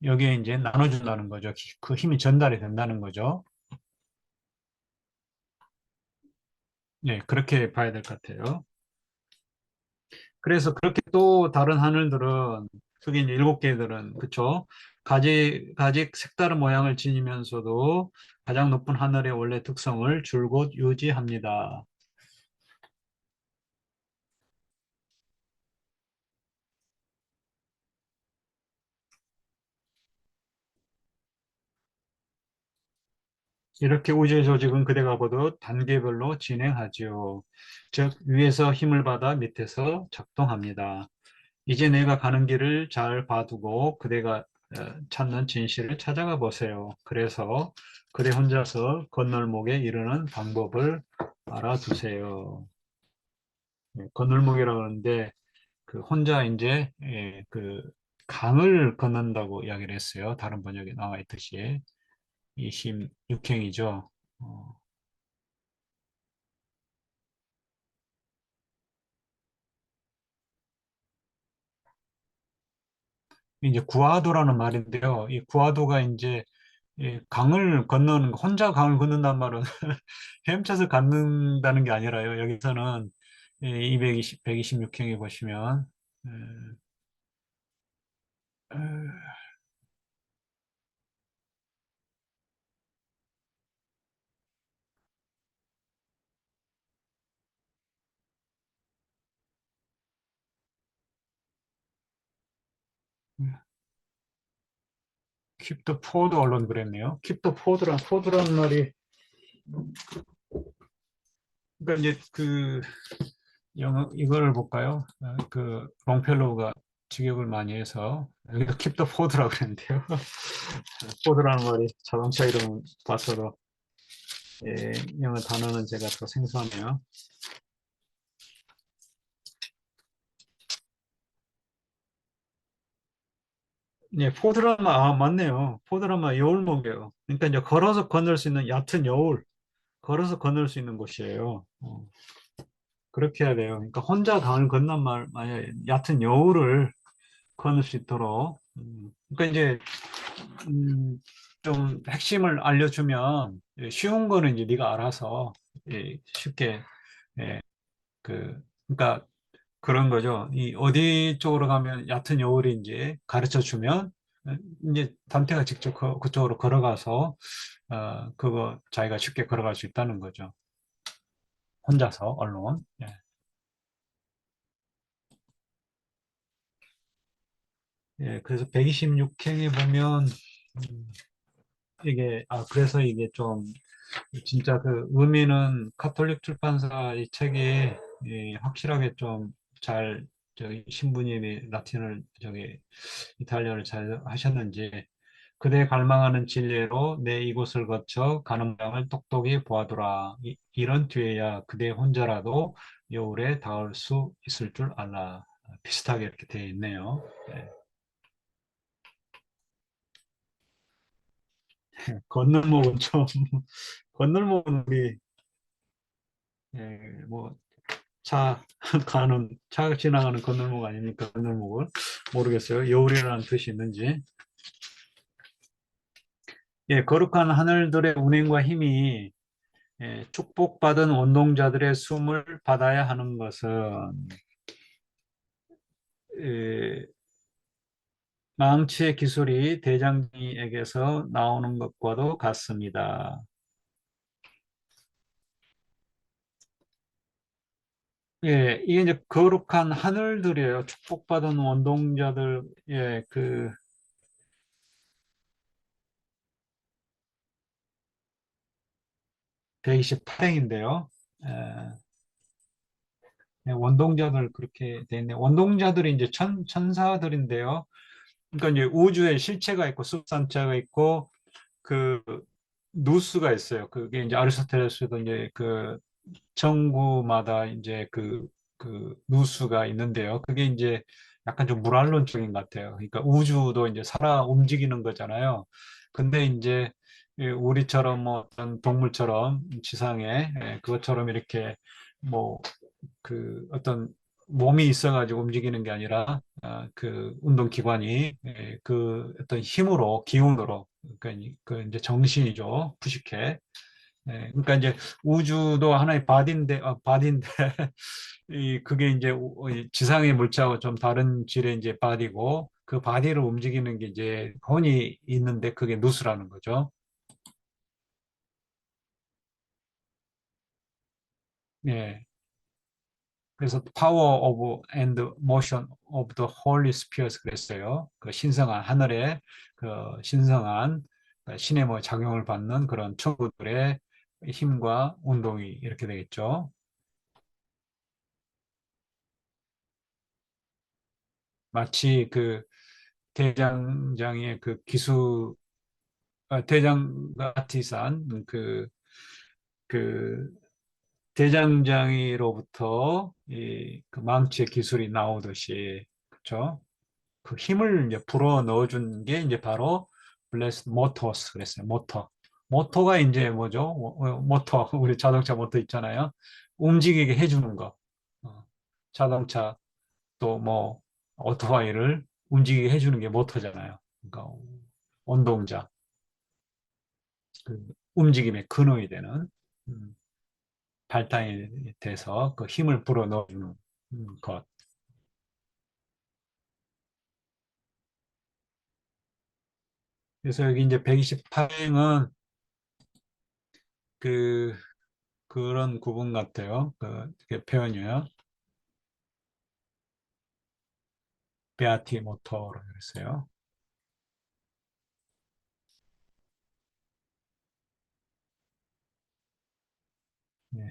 여기에 이제 나눠준다는 거죠. 그 힘이 전달이 된다는 거죠. 네, 그렇게 봐야 될 것 같아요. 그래서 그렇게 또 다른 하늘들은 그게 이제 일곱 개들은 그쵸? 가지 색다른 모양을 지니면서도 가장 높은 하늘의 원래 특성을 줄곧 유지합니다. 이렇게 우주의 조직은 그대가 보듯 단계별로 진행하지요. 즉 위에서 힘을 받아 밑에서 작동합니다. 이제 내가 가는 길을 잘 봐두고 그대가 찾는 진실을 찾아가 보세요. 그래서 그대 혼자서 건널목에 이르는 방법을 알아두세요. 건널목이라고 하는데 그 혼자 이제 그 강을 건넌다고 이야기를 했어요. 다른 번역에 나와 있듯이 26행이죠. 어, 이제 구아도라는 말인데요. 이 구아도가 이제 강을 건너는 혼자 강을 건넌단 말은 헤엄쳐서 걷는다는 게 아니라요. 여기서는 220, 126행에 보시면 에, 에, keep the 포드 언론 그랬네요. keep the 포드란 말이 그러니까 이제 그 영어 이거를 볼까요? 그 롱펠로우가 직역을 많이 해서 여기가 keep the Ford라고 그랬는데요. 포드라는 말이 자동차 이름 봤어도 예, 영어 단어는 제가 또 생소하네요. 예, 포드라마 맞네요. 포드라마 여울목이에요. 그러니까 이제 걸어서 건널 수 있는 얕은 여울, 걸어서 건널 수 있는 곳이에요. 그렇게 해야 돼요. 그러니까 혼자 강 건넌 말, 만약에 얕은 여울을 건널 수 있도록. 그러니까 이제 좀 핵심을 알려주면 쉬운 거는 이제 네가 알아서 쉽게 예, 그러니까 그런 거죠. 이 어디 쪽으로 가면 얕은 여울인지 가르쳐 주면 이제 단태가 직접 그쪽으로 걸어가서 그거 자기가 쉽게 걸어갈 수 있다는 거죠. 혼자서 언론. 예. 예, 그래서 126행에 보면 음, 이게 그래서 이게 좀 진짜 그 의미는 카톨릭 출판사 이 책이 확실하게 좀 잘 저기 신부님이 라틴을 저기 이탈리아를 잘 하셨는지 그대 갈망하는 진리로 내 이곳을 거쳐 가는 방을 똑똑히 보아두라. 이런 뒤에야 그대 혼자라도 여울에 닿을 수 있을 줄 알라. 비슷하게 이렇게 되어 있네요. 네. 건널목은 좀 건널목은 우리 뭐 차 가는 차 지나가는 건널목 아닙니까? 건널목은 모르겠어요. 여울이라는 뜻이 있는지. 예, 거룩한 하늘들의 운행과 힘이 축복받은 운동자들의 숨을 받아야 하는 것은 에, 망치의 기술이 대장에게서 나오는 것과도 같습니다. 예, 이게 이제 거룩한 하늘들이에요. 축복받은 운동자들, 예, 128행인데요. 원동자들 그렇게 돼 있네. 원동자들이 이제 천사들인데요. 그러니까 이제 우주에 실체가 있고 substantia가 있고 그 누스가 있어요. 그게 이제 아리스토텔레스도 이제 그 정구마다 이제 그 누수가 있는데요. 그게 이제 약간 좀 물환론적인 것 같아요. 그러니까 우주도 이제 살아 움직이는 거잖아요. 근데 이제 우리처럼 뭐 어떤 동물처럼 지상에 그것처럼 이렇게 뭐 어떤 몸이 있어가지고 움직이는 게 아니라 그 운동기관이 그 어떤 힘으로 기운으로 그러니까 그 이제 정신이죠. 부식해. 그러니까 이제 우주도 하나의 바디인데 이 그게 이제 이 지상의 물체하고 좀 다른 질의 이제 바디고 그 바디를 움직이는 게 이제 혼이 있는데 그게 누스라는 거죠. 예. 그래서 Power of and Motion of the Holy Spirit 그랬어요. 그 신성한 하늘의 그 신성한 그 신의 뭐 작용을 받는 그런 천구들의 힘과 운동이 이렇게 되겠죠. 마치 그 대장장의 그 기수 대장 가티산 그 대장장이로부터 이그 망치의 기술이 나오듯이 그렇죠? 그 힘을 이제 불어 넣어준 게 이제 바로 블레스 모터스 그랬어요. 모터가 이제 뭐죠? 모터 우리 자동차 모터 있잖아요. 움직이게 해주는 거. 자동차 또 뭐 오토바이를 움직이게 해주는 게 모터잖아요. 그러니까 운동자 그 움직임의 근원이 되는 음, 발단이 돼서 그 힘을 불어 넣어주는 것. 그래서 여기 이제 128행은 그 그런 구분 같아요. 그 표현이요. 베아티 모터로 했어요.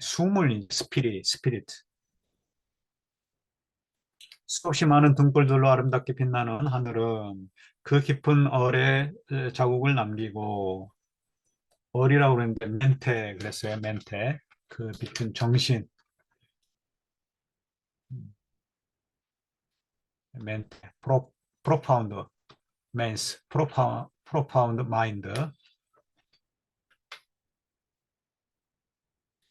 숨을 스피릿. 수없이 많은 등불들로 아름답게 빛나는 하늘은 그 깊은 얼의 자국을 남기고 얼이라고 그랬는데 멘테 그랬어요. 멘테. 그 빛은 정신. 멘테. 프로파운드 맨스. 프로파운드 마인드.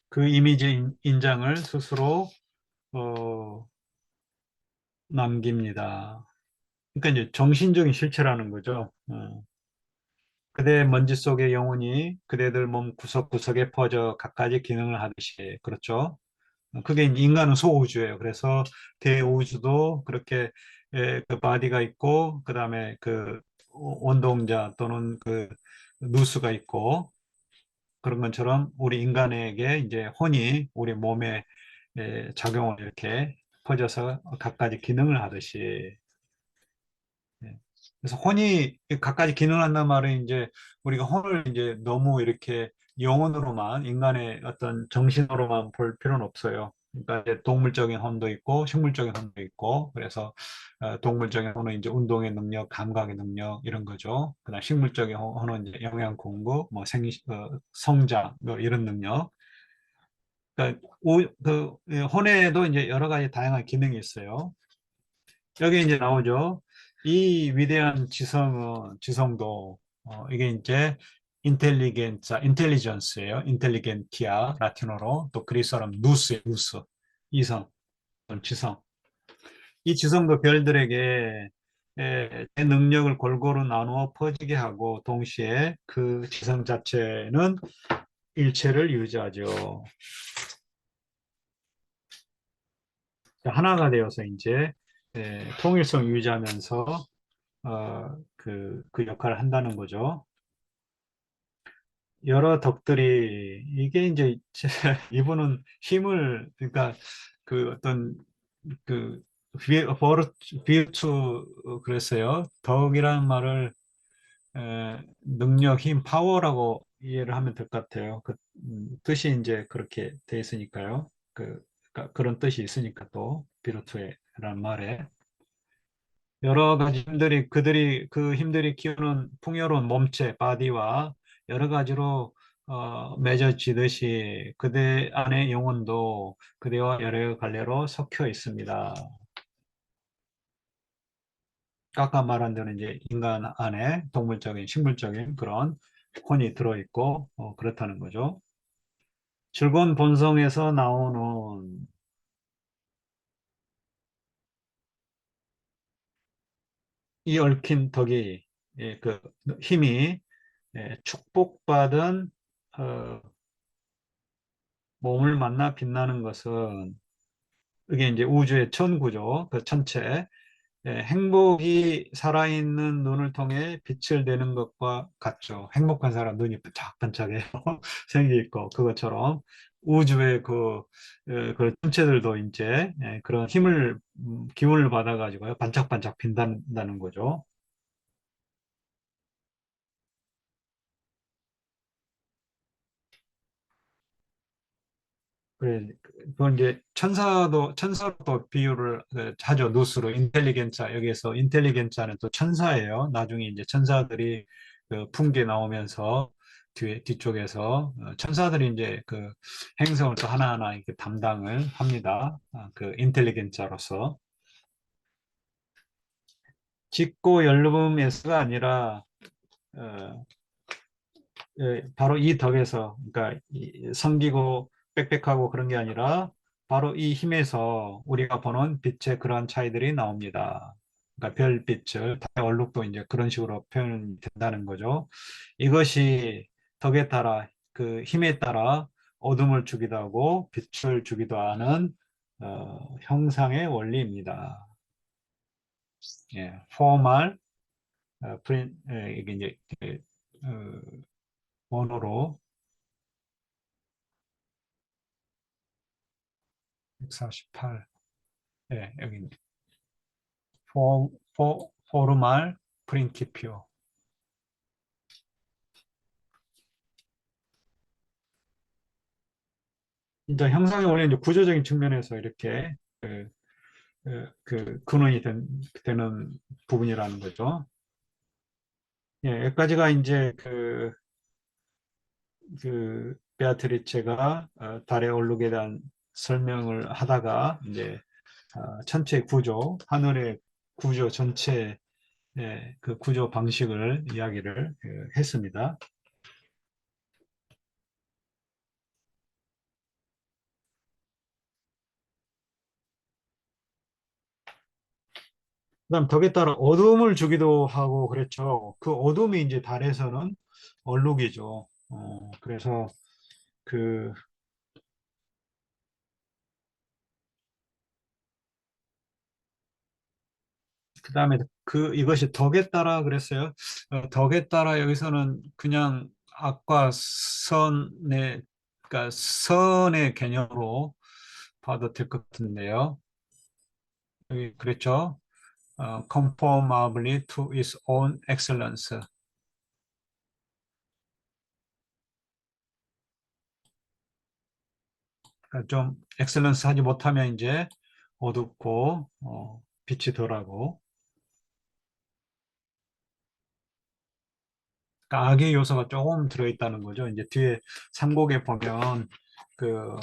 그 이미지 인장을 스스로 어, 남깁니다. 그러니까 이제 정신적인 실체라는 거죠. 그대의 먼지 속의 영혼이 그대들 몸 구석구석에 퍼져 갖가지 기능을 하듯이 그렇죠. 그게 인간은 소우주예요. 그래서 대우주도 그렇게 그 바디가 있고 그다음에 그 원동자 또는 그 누수가 있고 그런 것처럼 우리 인간에게 이제 혼이 우리 몸에 작용을 이렇게 퍼져서 갖가지 기능을 하듯이 예. 그래서 혼이 갖가지 기능한다는 말은 이제 우리가 혼을 이제 너무 이렇게 영혼으로만 인간의 어떤 정신으로만 볼 필요는 없어요. 그러니까 이제 동물적인 혼도 있고 식물적인 혼도 있고 그래서 동물적인 혼은 이제 운동의 능력, 감각의 능력 이런 거죠. 그다음 식물적인 혼은 이제 영양 공급, 뭐 성장 뭐 이런 능력. 그러니까 그 혼에도 이제 여러 가지 다양한 기능이 있어요. 여기 이제 나오죠. 이 위대한 지성도, 이게 이제 인텔리전스예요. 인텔리겐티아, 라틴어로. 또 그리스어로 누스, 이성, 지성. 이 지성도 별들에게 내 능력을 골고루 나누어 퍼지게 하고, 동시에 그 지성 자체는 일체를 유지하죠. 하나가 되어서 이제 통일성 유지하면서 그 역할을 한다는 거죠. 여러 덕들이, 이게 이제, 이분은 힘을, 그러니까 그 어떤, 그, 비유투, 그랬어요. 덕이라는 말을, 능력, 힘, 파워라고 이해를 하면 될 것 같아요. 그, 뜻이 이제 그렇게 돼 있으니까요. 그러니까 그런 뜻이 있으니까 또, 비루투에라는 말에. 여러 가지 그들이 그 힘들이 키우는 풍요로운 몸체, 바디와 여러 가지로 맺어지듯이 그대 안의 영혼도 그대와 여러 갈래로 섞여 있습니다. 아까 말한 대로 이제 인간 안에 동물적인, 식물적인 그런 혼이 들어있고 그렇다는 거죠. 즐거운 본성에서 나오는 이 얽힌 덕이 그 힘이 축복받은 어, 몸을 만나 빛나는 것은 이게 이제 우주의 천구죠. 그 천체. 행복이 살아있는 눈을 통해 빛을 내는 것과 같죠. 행복한 사람 눈이 반짝반짝해요. 생기 있고 그것처럼 우주의 그 천체들도 이제 그런 기운을 받아가지고요. 반짝반짝 빛난다는 거죠. 그래, 그건 이제 천사로 또 비유를 하죠. 누스로 인텔리겐차 여기에서 인텔리겐차는 또 천사예요. 나중에 이제 천사들이 그 풍계 나오면서 뒤쪽에서 천사들이 이제 그 행성을 또 하나하나 이렇게 담당을 합니다. 그 인텔리겐차로서 짙고 연름에서가 아니라 어, 바로 이 덕에서, 그러니까 섬기고 빽빽하고 그런 게 아니라 바로 이 힘에서 우리가 보는 빛의 그러한 차이들이 나옵니다. 그러니까 별빛을, 달의 얼룩도 이제 그런 식으로 표현이 된다는 거죠. 이것이 덕에 따라, 그 힘에 따라 어둠을 주기도 하고 빛을 주기도 하는 형상의 원리입니다. 예, 포멀, 이게 이제 어, 원어로 148. 예, 여기 포르말 프린키피오. 이제 형상의 원리는 이제 구조적인 측면에서 이렇게 근원이 되는 부분이라는 거죠. 예, 여기까지가 이제 베아트리체가 달의 얼룩에 대한 설명을 하다가 이제 천체 구조, 하늘의 구조 전체 그 구조 방식을 이야기를 했습니다. 그다음 덕에 따라 어두움을 주기도 하고 그랬죠. 그 어둠이 이제 달에서는 얼룩이죠. 그래서 그 그다음에 이것이 덕에 따라 그랬어요. 덕에 따라 여기서는 그냥 악과 선의 그러니까 선의 개념으로 봐도 될 것 같은데요. 여기 그랬죠. conformably to its own excellence. 그러니까 좀 엑셀런스 하지 못하면 이제 어둡고 빛이 덜하고 그러니까 악의 요소가 조금 들어있다는 거죠. 이제 뒤에 삼곡에 보면 그,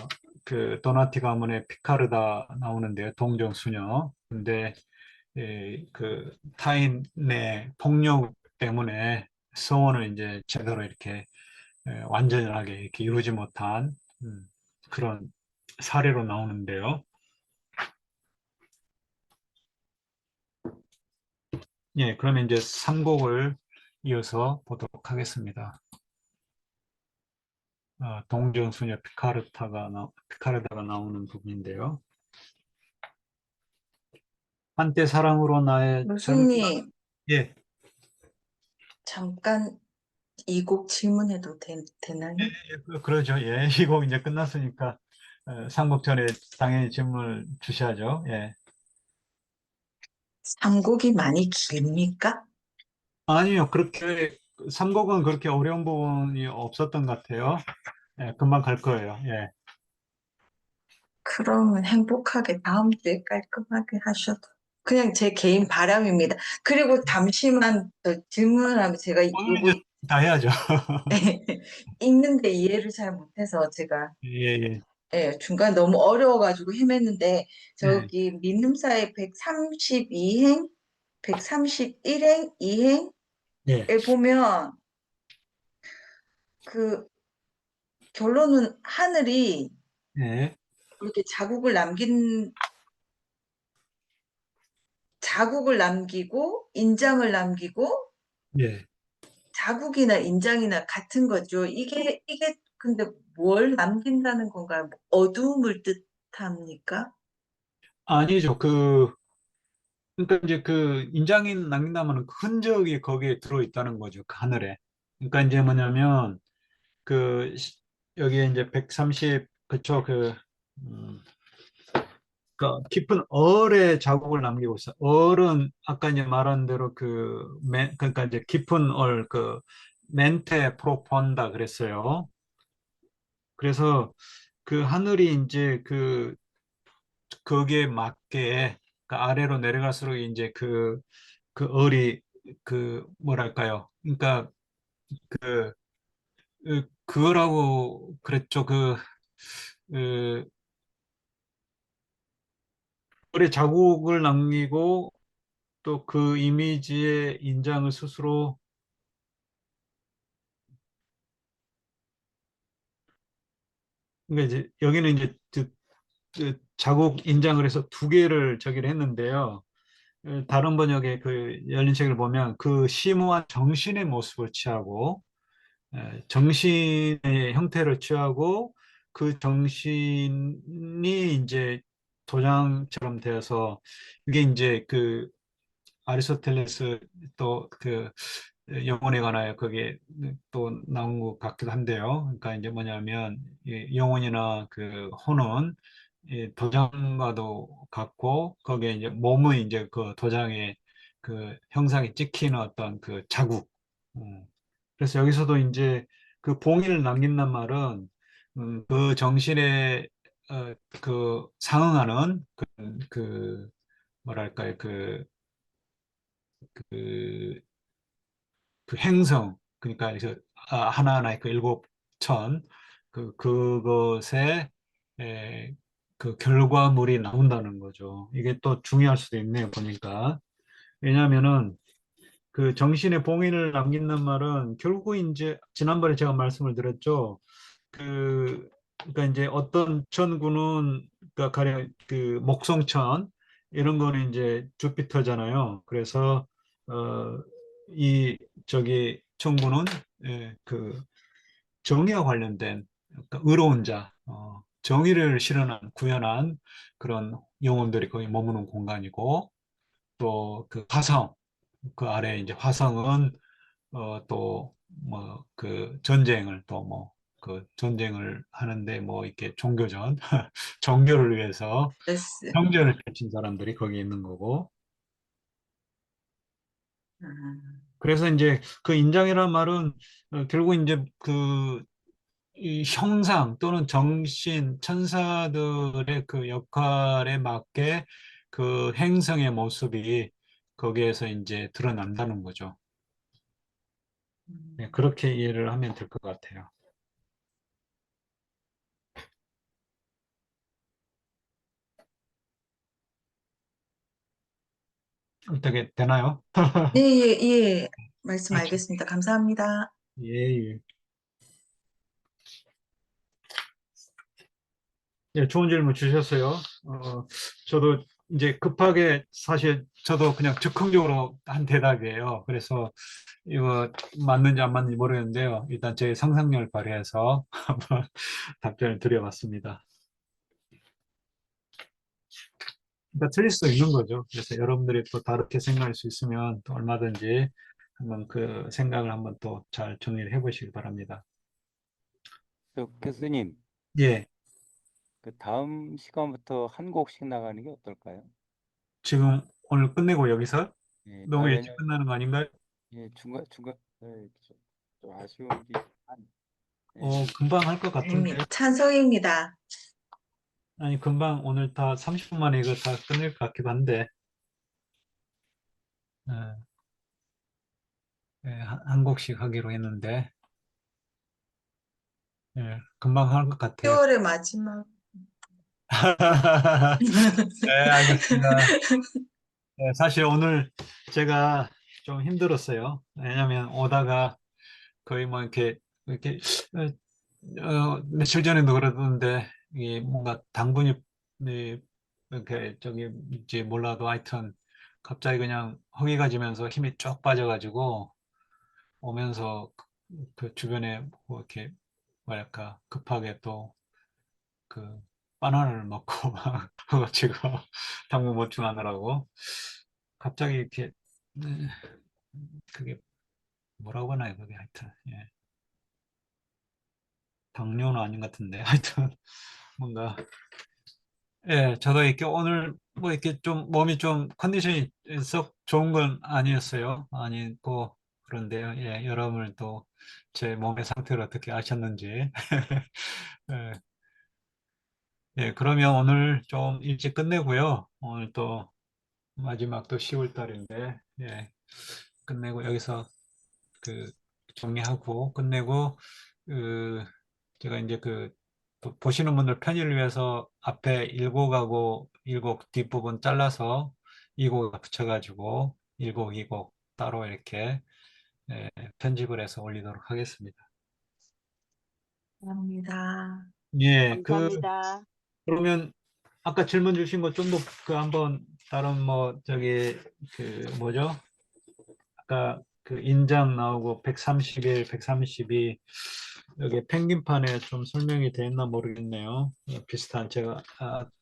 그 도나티 가문의 피카르다 나오는데요. 동정수녀. 근데 그 타인의 폭력 때문에 소원을 이제 제대로 이렇게 완전하게 이렇게 이루지 못한 그런 사례로 나오는데요. 예, 그러면 이제 3곡을 이어서 보도록 하겠습니다. 동정수녀 피카르다가 나오는 부분인데요. 한때 사랑으로 나의 젊은 교수님, 예, 잠깐 이 곡 질문해도 되나요? 그러죠. 예, 이 곡 이제 끝났으니까 3곡 전에 당연히 질문을 주셔야죠. 예. 3곡이 많이 깁니까? 아니요, 그렇게 3곡은 그렇게 어려운 부분이 없었던 것 같아요. 예, 금방 갈 거예요. 예. 그러면 행복하게 다음 주에 깔끔하게 하셔도. 그냥 제 개인 바람입니다. 그리고 잠시만 더 질문을 하면 제가 오늘 요거 이제 다 해야죠. 읽는데 이해를 잘 못해서 제가 예, 예, 예, 중간에 너무 어려워가지고 헤맸는데 예, 저기 민음사의 132행, 131행, 2행에 예, 보면 그 결론은 하늘이 예, 이렇게 자국을 남기고 인장을 남기고 예. 자국이나 인장이나 같은 거죠. 이게 근데 뭘 남긴다는 건가요? 뭐 어두움을 뜻합니까? 아니죠. 그러니까 이제 그 인장이 남긴다면 그 흔적이 거기에 들어있다는 거죠. 그 하늘에. 그러니까 이제 뭐냐면 그 여기에 이제 130 그쵸 음, 그 깊은 얼의 자국을 남기고 있어. 얼은 아까 이제 말한 대로 그러니까 이제 깊은 얼 멘테 프로폰다 그랬어요. 그래서 그 하늘이 이제 거기에 맞게 그 아래로 내려갈수록 이제 그 얼이 뭐랄까요? 그러니까 그 그거라고 그랬죠. 그 얼의 자국을 남기고 또 그 이미지의 인장을 스스로 그러니까 이제 여기는 이제 그 자국 인장을 해서 두 개를 저기를 했는데요. 다른 번역의 그 열린 책을 보면 그 심오한 정신의 모습을 취하고 정신의 형태를 취하고 그 정신이 이제 도장처럼 되어서 이게 이제 아리스토텔레스 또 영혼에 관하여 거기에 또 나온 것 같기도 한데요. 그러니까 이제 뭐냐면 이 영혼이나 그 혼은 이 도장과도 같고 거기에 이제 몸의 이제 그 도장에 그 형상이 찍히는 어떤 그 자국. 그래서 여기서도 이제 그 봉인을 남긴단 말은 그 정신의 그 상응하는 그 뭐랄까요 그, 그 행성 그러니까 그래서 하나하나의 그 일곱 천 그것에 에, 그 결과물이 나온다는 거죠. 이게 또 중요할 수도 있네요. 보니까 왜냐하면은 그 정신의 봉인을 남긴단 말은 결국 이제 지난번에 제가 말씀을 드렸죠. 그러니까 이제 어떤 천구는 그러니까 가령 그 목성천 이런 거는 이제 주피터잖아요. 그래서 이 저기 천구는 그 정의와 관련된 그러니까 의로운 자, 정의를 실현한 구현한 그런 영혼들이 거기 머무는 공간이고 또 그 화성 그 아래 이제 화성은 또 뭐 그 전쟁을 또 뭐 그 전쟁을 하는데 뭐 이렇게 종교전 종교를 위해서 예스. 형제를 펼친 사람들이 거기 있는 거고 음, 그래서 이제 그 인장이란 말은 결국 이제 그 이 형상 또는 정신 천사들의 그 역할에 맞게 그 행성의 모습이 거기에서 이제 드러난다는 거죠. 네, 음. 그렇게 이해를 하면 될 것 같아요. 어떻게 되나요? 예, 예, 예. 말씀 그렇죠. 알겠습니다. 감사합니다. 예, 예. 예, 좋은 질문 주셨어요. 저도 이제 급하게 사실 저도 그냥 즉흥적으로 한 대답이에요. 그래서 이거 맞는지 안 맞는지 모르겠는데요. 일단 제 상상력을 발휘해서 한번 답변을 드려봤습니다. 그러니까 틀릴 수도 있는 거죠. 그래서 여러분들이 또 다르게 생각할 수 있으면 또 얼마든지 한번 그 생각을 한번 또 잘 정리를 해보시기 바랍니다. 교수님, 예, 그 다음 시간부터 한 곡씩 나가는 게 어떨까요? 지금 오늘 끝내고 여기서 예, 너무 일찍 왜냐면 끝나는 거 아닌가요? 예, 중간 좀 아쉬움이 있지만 예, 금방 할 것 같은데. 아닙니다. 찬성입니다. 아니, 금방 오늘 다 30분 만에 이거 다 끝낼 것 같기도 한데, 예, 예, 한 곡씩 하기로 했는데, 예, 금방 할 것 같아요. 10월의 마지막. 네, 알겠습니다. 네, 사실 오늘 제가 좀 힘들었어요. 왜냐면 오다가 거의 뭐 이렇게, 며칠 전에도 그러던데, 이게 뭔가 당분이, 이렇게 저기, 이제 몰라도 하여튼 갑자기 그냥 허기가 지면서 힘이 쭉 빠져가지고 오면서 그 주변에 뭐 이렇게 뭐랄까 급하게 또 그 바나나를 먹고 막 해가지고 당분 보충하느라고 갑자기 이렇게 네, 그게 뭐라고 하나요 그게 하여튼 예. 당뇨는 아닌 것 같은데 하여튼 뭔가 예 저도 이렇게 오늘 뭐 이렇게 좀 몸이 좀 컨디션이 썩 좋은 건 아니었어요 아니고 그런데요 예 여러분을 또 제 몸의 상태를 어떻게 아셨는지 예, 예 그러면 오늘 좀 일찍 끝내고요 오늘 또 마지막 또 10월 달인데 예 끝내고 여기서 그 정리하고 끝내고 그 제가 이제 그 보시는 분들 편의를 위해서 앞에 일곡하고 일곡 뒷부분 잘라서 이곡 붙여가지고 일곡 이곡 따로 이렇게 예, 편집을 해서 올리도록 하겠습니다. 감사합니다. 예, 감사합니다. 그러면 아까 질문 주신 거 좀 더 그 한번 다른 뭐 저기 그 뭐죠? 아까 그 인장 나오고 131, 132 여기 펭귄판에 좀 설명이 돼 있나 모르겠네요. 비슷한 제가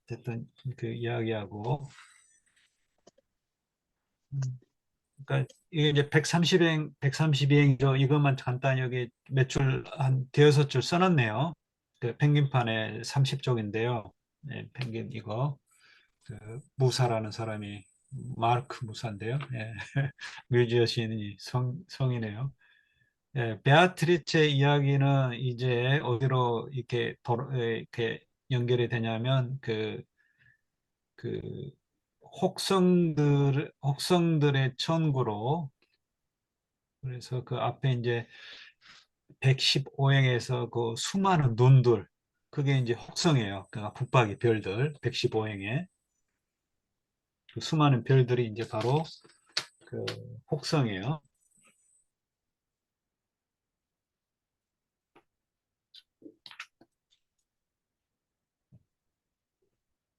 됐던 그 이야기하고 그러니까 이게 이제 130행, 132행이죠. 이것만 간단히 여기 몇 줄, 한 대여섯 줄 써놨네요. 그 펭귄판에 30쪽인데요. 네, 펭귄 이거 그 무사라는 사람이 마르크 무사인데요. 예. 뮤지어 시인이 성이네요. 예, 베아트리체 이야기는 이제 어디로 이렇게 연결이 되냐면 그 혹성들의 천구로, 그래서 그 앞에 이제 115행에서 그 수많은 눈들, 그게 이제 혹성이에요. 그러니까 북박이 별들 115행에 그 수많은 별들이 이제 바로 그 혹성이에요.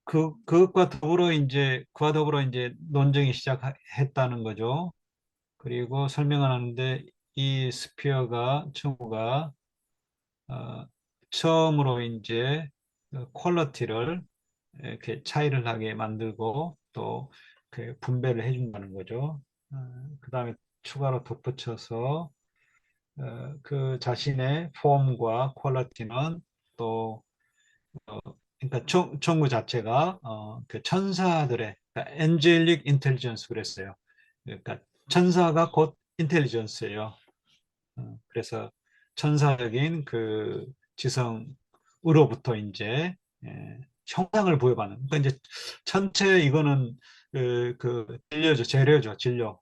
그와 더불어 이제 논쟁이 시작했다는 거죠. 그리고 설명을 하는데 이 스피어가 천구가 어, 처음으로 이제 그 퀄리티를 이렇게 차이를 나게 만들고 또 그 분배를 해준다는 거죠. 그 다음에 추가로 덧붙여서 그 자신의 폼과 퀄리티는 또 그러니까 총구 자체가 그 천사들의 그러니까 엔젤릭 인텔리전스 그랬어요. 그러니까 천사가 곧 인텔리전스예요. 그래서 천사적인 그 지성으로부터 이제 형상을 부여받는. 그러니까 이제 전체 이거는 그 진료죠, 재료죠, 진료.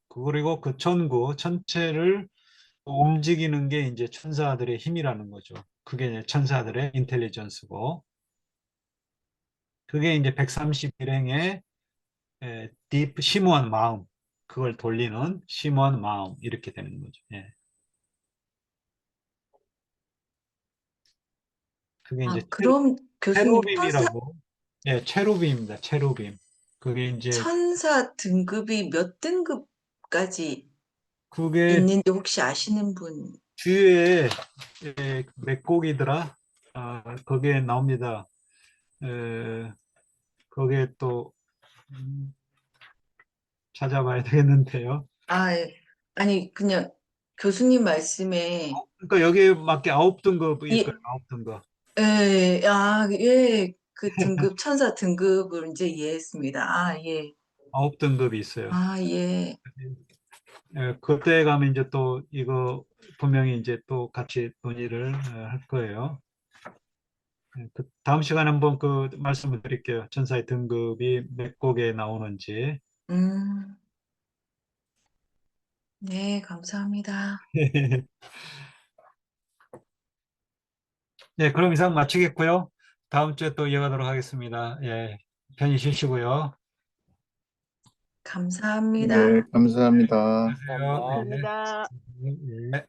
그리고 그 천구 전체를 움직이는 게 이제 천사들의 힘이라는 거죠. 그게 이제 천사들의 인텔리전스고, 그게 이제 131행의 딥 심오한 마음, 그걸 돌리는 심오한 마음 이렇게 되는 거죠. 예. 그게 이제 그럼 교수님 체루빔이라고, 예, 체루빔입니다. 체루빔. 그게 이제 천사 등급이 몇 등급까지 그게 있는지 혹시 아시는 분? 뒤에 몇 곡이더라? 거기에 나옵니다. 에, 거기에 또 음, 찾아봐야 되겠는데요. 예. 아니, 그냥 교수님 말씀에, 그러니까 여기에 맞게 9등급일 거예요. 예, 9등급. 예, 그 등급, 천사 등급을 이제 이해했습니다. 예. 9등급이 있어요. 예. 그때 가면 이제 또 이거 분명히 이제 또 같이 논의를 할 거예요. 다음 시간에 한번 그 말씀을 드릴게요. 천사의 등급이 몇 곡에 나오는지. 음, 네, 감사합니다. 네, 그럼 이상 마치겠고요. 다음 주에 또 이어가도록 하겠습니다. 예, 편히 쉬시고요. 감사합니다. 네, 감사합니다. 안녕하세요. 감사합니다. 예. 예.